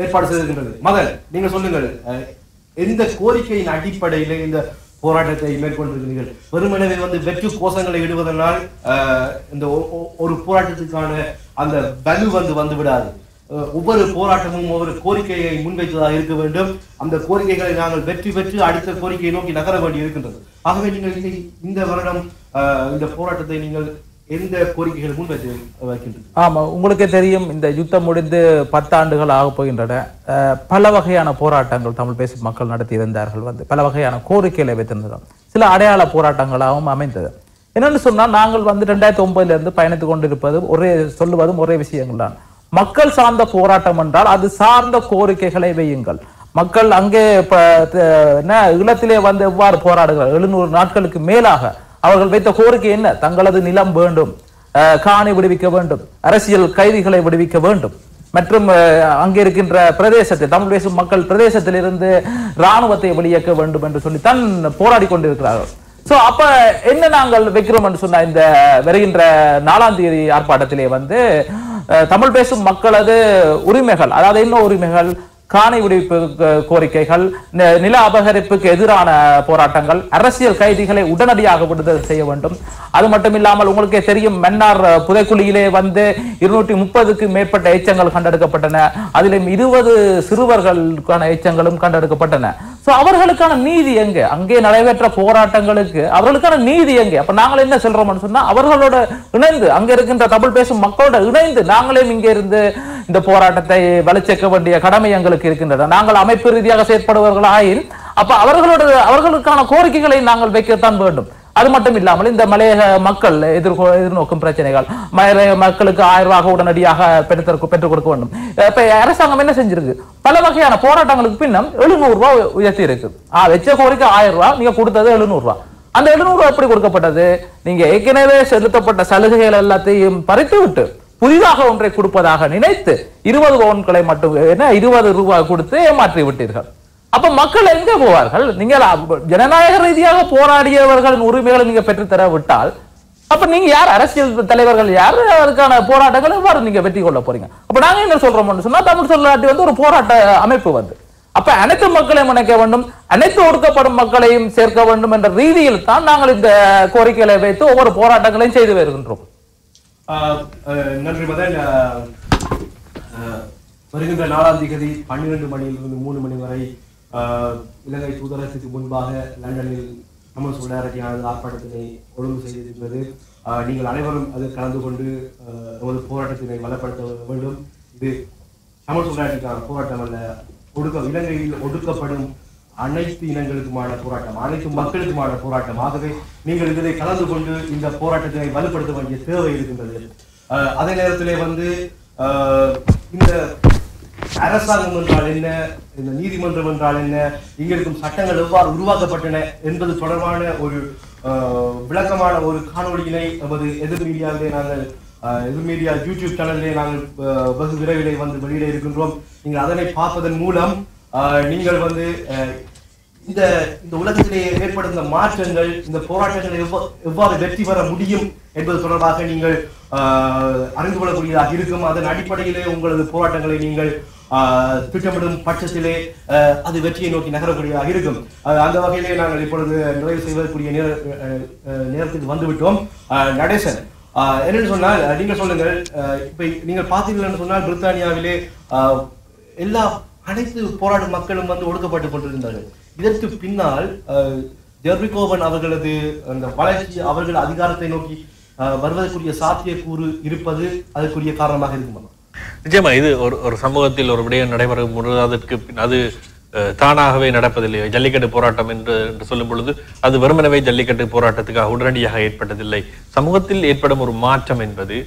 ஏற்பாடு செய்திருக்கின்றது. மதன், நீங்க சொல்லுங்கள், எந்த கோரிக்கையின் அடிப்படையில் இந்த போராட்டத்தை மேற்கொண்டிருக்கிறீர்கள்? வெறுமனவே வெற்று கோஷங்களை இடுவதனால் இந்த ஒரு போராட்டத்துக்கான அந்த வலு வந்து விடாது. ஒவ்வொரு போராட்டமும் ஒவ்வொரு கோரிக்கையை முன்வைத்ததாக இருக்க வேண்டும். அந்த கோரிக்கைகளை நாங்கள் வெற்றி பெற்று அடுத்த கோரிக்கையை நோக்கி நகர வேண்டி இருக்கின்றது. ஆகவே நீங்கள் இந்த வருடம் இந்த போராட்டத்தை நீங்கள் எந்த கோரிக்கைகள் முன்வைத்து வைக்கின்றது? ஆமா, உங்களுக்கே தெரியும், இந்த யுத்தம் முடிந்து 10 ஆண்டுகள் ஆக போகின்றன. பல வகையான போராட்டங்கள் தமிழ் பேசும் மக்கள் நடத்தி இருந்தார்கள். பல வகையான கோரிக்கைகளை வைத்திருந்தோம். சில அடையாள போராட்டங்களாகவும் அமைந்தது. என்னன்னு சொன்னால், நாங்கள் 2009 இருந்து பயணித்துக் கொண்டிருப்பது சொல்லுவதும் ஒரே விஷயங்கள் தான். மக்கள் சார்ந்த போராட்டம் என்றால் அது சார்ந்த கோரிக்கைகளை வையுங்கள். மக்கள் அங்கே ஈழத்திலே எவ்வாறு போராடுகிறார்? 700 நாட்களுக்கு மேலாக அவர்கள் வைத்த கோரிக்கை என்ன? தங்களது நிலம் வேண்டும், காணி விடுவிக்க வேண்டும், அரசியல் கைதிகளை விடுவிக்க வேண்டும், மற்றும் அங்கே இருக்கின்ற பிரதேசத்தை, தமிழ் பேசும் மக்கள் பிரதேசத்தில் இருந்து இராணுவத்தை வெளியேற்க வேண்டும் என்று சொல்லி தான் போராடி கொண்டிருக்கிறார்கள். சோ அப்ப என்ன நாங்கள் வைக்கிறோம் என்று சொன்ன, இந்த வருகின்ற 4ஆம் தேதி ஆர்ப்பாட்டத்திலே தமிழ் பேசும் மக்களது உரிமைகள், அதாவது என்ன உரிமைகள்? காணி விடுவிப்பு கோரிக்கைகள், நில அபகரிப்புக்கு எதிரான போராட்டங்கள், அரசியல் கைதிகளை உடனடியாக விடுதலை செய்ய வேண்டும். அது மட்டும் இல்லாமல் உங்களுக்கே தெரியும், மன்னார் புதைக்குழியிலே 230க்கு மேற்பட்ட எச்சங்கள் கண்டெடுக்கப்பட்டன. அதிலும் 20 சிறுவர்களுக்கான எச்சங்களும் கண்டெடுக்கப்பட்டன. சோ அவர்களுக்கான நீதி எங்க? அங்கே நடைபெற்ற போராட்டங்களுக்கு அவர்களுக்கான நீதி எங்கே? அப்ப நாங்கள் என்ன சொல்றோம்னு சொன்னா, அவர்களோட இணைந்து, அங்க இருக்கின்ற தமிழ் பேசும் மக்களோட இணைந்து நாங்களே இங்கே இருந்து இந்த போராட்டத்தை வலுச்சேர்க்க வேண்டிய கடமை எங்களுக்கு இருக்கின்றன. நாங்கள் அமைப்பு ரீதியாக செயற்படுவர்களாயின் அப்ப அவர்களுக்கான கோரிக்கைகளை நாங்கள் வைக்கத்தான் வேண்டும். அது மட்டும் இல்லாமல் இந்த மலையக மக்கள் எதிர்நோக்கும் பிரச்சனைகள், மலையக மக்களுக்கு 1000 ரூபாய் உடனடியாக பெற்றுக் கொடுக்க வேண்டும். இப்ப அரசாங்கம் என்ன செஞ்சிருக்கு? பல வகையான போராட்டங்களுக்கு பின்னம் 700 ரூபாய் உயர்த்தி இருக்கு. வச்ச கோரிக்கை 1000 ரூபாய், நீங்க கொடுத்தது 700 ரூபாய். அந்த 700 ரூபாய் எப்படி கொடுக்கப்பட்டது? நீங்க ஏற்கனவே செலுத்தப்பட்ட சலுகைகள் எல்லாத்தையும் பறித்து விட்டு புதிதாக ஒன்றை கொடுப்பதாக நினைத்து 20 பவுன்களை மட்டும் 20 ரூபாய் கொடுத்து ஏமாற்றி விட்டீர்கள். அப்ப மக்கள் எங்க போவார்கள்? நீங்கள் ஜனநாயக ரீதியாக போராடியவர்களின் உரிமைகளை நீங்க பெற்றுத்தர விட்டால் அப்ப நீங்க யார்? அரசியல் தலைவர்கள் யார்? அதுக்கான போராட்டங்களை எவ்வாறு நீங்க வெற்றி கொள்ள போறீங்க? அப்ப நாங்க என்ன சொல்றோம்னு சொன்னா, தமிழ் சொல்லாட்டி ஒரு போராட்ட அமைப்பு அப்ப அனைத்து மக்களையும் இணைக்க வேண்டும், அனைத்து ஒடுக்கப்படும் மக்களையும் சேர்க்க வேண்டும் என்ற ரீதியில் தான் நாங்கள் இந்த கோரிக்கைகளை வைத்து ஒவ்வொரு போராட்டங்களையும் செய்து வருகின்றோம். நன்றி மதன். வருகின்ற 4ஆம் தேதி 12 மணியிலிருந்து 3 மணி வரை இலங்கை தூதரகத்துக்கு முன்பாக லண்டனில் தமிழ் சொல்லாரட்டியானது ஆர்ப்பாட்டத்தினை ஒழுங்கு செய்திருக்கிறது. நீங்கள் அனைவரும் அதில் கலந்து கொண்டு ஒரு போராட்டத்தினை வளப்படுத்த வேண்டும். இது தமிழ் சொல்லாரட்டிக்கான போராட்டம் அல்ல, இலங்கையில் ஒடுக்கப்படும் அனைத்து இனங்களுக்குமான போராட்டம், அனைத்து மக்களுக்குமான போராட்டம். ஆகவே நீங்கள் இதில் கலந்து கொண்டு இந்த போராட்டத்தினை வலுப்படுத்த வேண்டிய தேவை இருக்கின்றது. அதே நேரத்திலே இந்த அரசாங்கம் என்றால் என்ன, இந்த நீதிமன்றம் என்றால் என்ன, இங்க இருக்கும் சட்டங்கள் எவ்வாறு உருவாக்கப்பட்டன என்பது தொடர்பான ஒரு விளக்கமான ஒரு காணொலியினை நமது எதிர் மீடியாவிலே நாங்கள் எதிர் மீடியா யூடியூப் சேனலிலே நாங்கள் வெகு விரைவிலே வெளியிட இருக்கின்றோம். நீங்கள் அதனை பார்ப்பதன் மூலம் நீங்கள் இந்த உலகத்திலே ஏற்படுத்த மாற்றங்கள், இந்த போராட்டங்களை எவ்வாறு வெற்றி பெற முடியும் என்பது தொடர்பாக நீங்கள் அறிந்து கொள்ளக்கூடியதாக இருக்கும். அதன் அடிப்படையிலே உங்களது போராட்டங்களை நீங்கள் திட்டமிடும் பட்சத்திலே அது வெற்றியை நோக்கி நகரக்கூடியதாக இருக்கும். அந்த வகையிலே நாங்கள் இப்பொழுது நிறைவு செய்வதற்குரிய நேரத்துக்கு வந்துவிட்டோம். நடேசன், என்னென்னு சொன்னால் நீங்கள் சொல்லுங்கள். இப்ப நீங்கள் பார்த்தீர்கள் சொன்னால் பிரித்தானியாவிலே அனைத்து போராடும் மக்களும் ஒடுக்கப்பட்டு கொண்டிருந்தார்கள். இதற்கு பின்னால் ஜெர்ரிகோவன் அவர்களது அந்த வளர்ச்சி, அவர்கள் அதிகாரத்தை நோக்கி வருவதற்குரிய சாத்தியக்கூறு இருப்பது அதற்குரிய காரணமாக இருக்குமா? நிச்சயமா. இது ஒரு சமூகத்தில் ஒரு விடயம் நடைபெறும் பொழுது அதற்கு அது தானாகவே நடப்பதில்லை. ஜல்லிக்கட்டு போராட்டம் என்று சொல்லும் பொழுது அது வெறுமனவே ஜல்லிக்கட்டு போராட்டத்துக்காக உடனடியாக ஏற்பட்டதில்லை. சமூகத்தில் ஏற்படும் ஒரு மாற்றம் என்பது,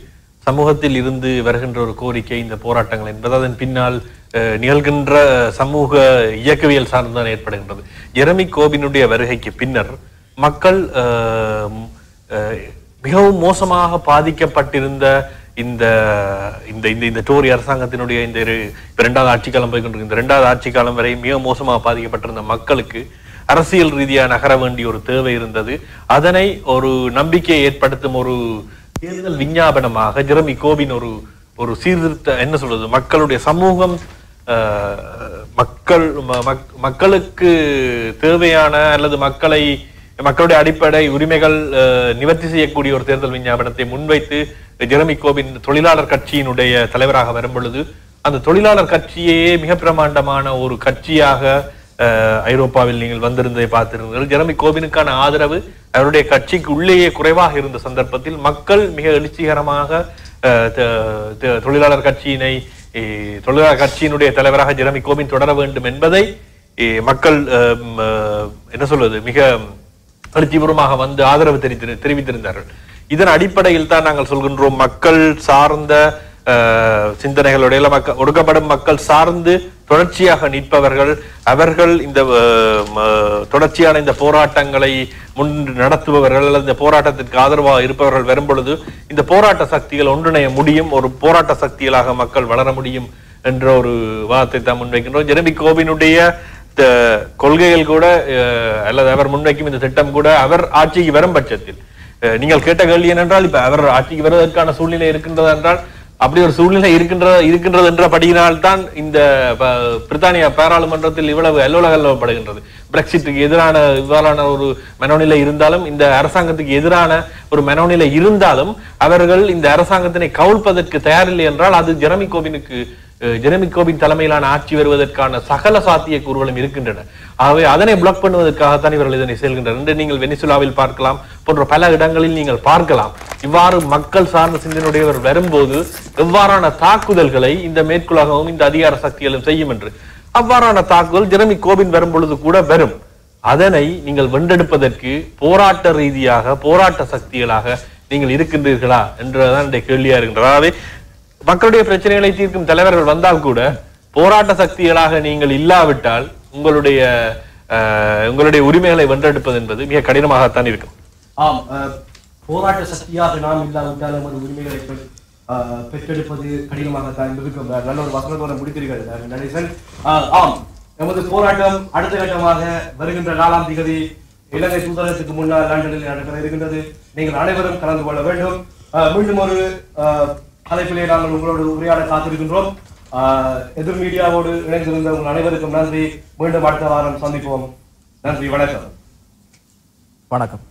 சமூகத்தில் இருந்து வருகின்ற ஒரு கோரிக்கை, இந்த போராட்டங்கள் என்பது அதன் பின்னால் நிகழ்கின்ற சமூக இயக்கவியல் சார்ந்துதான் ஏற்படுகின்றது. ஜெரமி கோபினுடைய வருகைக்கு பின்னர் மக்கள் மிகவும் மோசமாக பாதிக்கப்பட்டிருந்த இந்த இந்த இந்த இந்த டோரி அரசாங்கத்தினுடைய இந்த இரண்டாவது ஆட்சி காலம் போய்கொண்டிருக்கு. இந்த இரண்டாவது ஆட்சி காலம் வரை மிக மோசமாக பாதிக்கப்பட்டிருந்த மக்களுக்கு அரசியல் ரீதியாக நகர வேண்டிய ஒரு தேவை இருந்தது. அதனை ஒரு நம்பிக்கையை ஏற்படுத்தும் ஒரு தேர்தல் விஞ்ஞாபனமாக ஜெரமி கோபின் ஒரு சீர்திருத்த என்ன சொல்றது, மக்களுடைய சமூகம் மக்களுக்கு தேவையான அல்லது மக்களுடைய அடிப்படை உரிமைகள் நிவர்த்தி செய்யக்கூடிய ஒரு தேர்தல் விஞ்ஞாபனத்தை முன்வைத்து ஜெரமி கோபின் தொழிலாளர் கட்சியினுடைய தலைவராக வரும் பொழுது அந்த தொழிலாளர் கட்சியே மிக பிரமாண்டமான ஒரு கட்சியாக ஐரோப்பாவில் நீங்கள் வந்திருந்ததை பார்த்திருந்தீர்கள். ஜெரமி கோபினுக்கான ஆதரவு அவருடைய கட்சிக்கு உள்ளேயே குறைவாக இருந்த சந்தர்ப்பத்தில் மக்கள் மிக எழுச்சிகரமாக தொழிலாளர் கட்சியினுடைய தலைவராக ஜெரமி கோபின் தொடர வேண்டும் என்பதை மக்கள் என்ன சொல்வது மிக எழுச்சிபூர்வமாக வந்து ஆதரவு தெரிவித்திருந்தார்கள். இதன் அடிப்படையில் தான் நாங்கள் சொல்கின்றோம், மக்கள் சார்ந்த சிந்தனைகளுடைய ஒடுக்கப்படும் மக்கள் சார்ந்து தொடர்ச்சியாக நிற்பவர்கள், அவர்கள் இந்த தொடர்ச்சியான இந்த போராட்டங்களை முன் நடத்துபவர்கள் அல்லது இந்த போராட்டத்திற்கு ஆதரவாக இருப்பவர்கள் வரும் பொழுது இந்த போராட்ட சக்திகள் ஒன்றிணைய முடியும், ஒரு போராட்ட சக்திகளாக மக்கள் வளர முடியும் என்ற ஒரு வாதத்தை தான் முன்வைக்கின்றோம். ஜெரமி கோபினுடைய கொள்கைகள் கூட அல்லது அவர் முன்வைக்கும் இந்த திட்டம் கூட அவர் ஆட்சிக்கு வரும் பட்சத்தில், நீங்கள் கேட்ட கேள்வி என்னென்றால் இப்ப அவர் ஆட்சிக்கு வருவதற்கான சூழ்நிலை இருக்கின்றது என்றால் அப்படி ஒரு சூழ்நிலை இருக்கின்றது என்றபடியினால்தான் இந்த பிரித்தானிய பாராளுமன்றத்தில் இவ்வளவு அல்லோலகல்லப்படுகின்றது. பிரெக்சிட்டுக்கு எதிரான இவ்வாறான ஒரு மனோநிலை இருந்தாலும், இந்த அரசாங்கத்துக்கு எதிரான ஒரு மனோநிலை இருந்தாலும் அவர்கள் இந்த அரசாங்கத்தினை கவிழ்ப்பதற்கு தயாரில்லை என்றால் அது ஜெரமி கோபின் தலைமையிலான ஆட்சி வருவதற்கான சகல சாத்திய கூறுகளும் இருக்கின்றன. ஆகவே அதனை பிளாக் பண்ணுவதற்காகத்தான் இவர்கள் இதனை செல்கின்றனர் என்று நீங்கள் வெனிசுலாவில் பார்க்கலாம், போன்ற பல இடங்களில் நீங்கள் பார்க்கலாம். இவ்வாறு மக்கள் சார்ந்த சிந்தனையுடையவர் வரும்போது எவ்வாறான தாக்குதல்களை இந்த மேற்குலகமும் இந்த அதிகார சக்திகளும் செய்யும் என்று, அவ்வாறான தாக்குதல் ஜெரமி கோபின் வரும் பொழுது கூட வரும். அதனை நீங்கள் வென்றெடுப்பதற்கு போராட்ட ரீதியாக போராட்ட சக்திகளாக நீங்கள் இருக்கின்றீர்களா என்றதான் இந்த கேள்வியா இருக்கின்றது. அதாவது மக்களுடைய பிரச்சனைகளை தீர்க்கும் தலைவர்கள் வந்தால் கூட போராட்ட சக்திகளாக நீங்கள் இல்லாவிட்டால் உங்களுடைய உரிமைகளை வென்றெடுப்பது என்பது மிக கடினமாகத்தான் இருக்கும். ஆம், போராட்ட சக்தியாக நாம் இல்லாவிட்டால் நமது உரிமைகளை பெற்றெடுப்பது கடினமாகத்தான் இருக்கும். நல்ல ஒரு வசனத்தோட முடித்தீர்கள் நடேசன். ஆம், நமது போராட்டம் அடுத்த கட்டமாக வருகின்ற 4ஆம் தேதி இலங்கை தூதரகத்துக்கு முன்னால் லண்டனில் நடக்க இருக்கின்றது. நீங்கள் அனைவரும் கலந்து கொள்ள வேண்டும். மீண்டும் ஒரு தலைப்பிலே நாங்கள் உங்களோடு உரையாட காத்திருக்கின்றோம். எதிர் மீடியாவோடு இணைந்திருந்த உங்கள் அனைவருக்கும் நன்றி. மீண்டும் அடுத்த வாரம் சந்திப்போம். நன்றி, வணக்கம். வணக்கம்.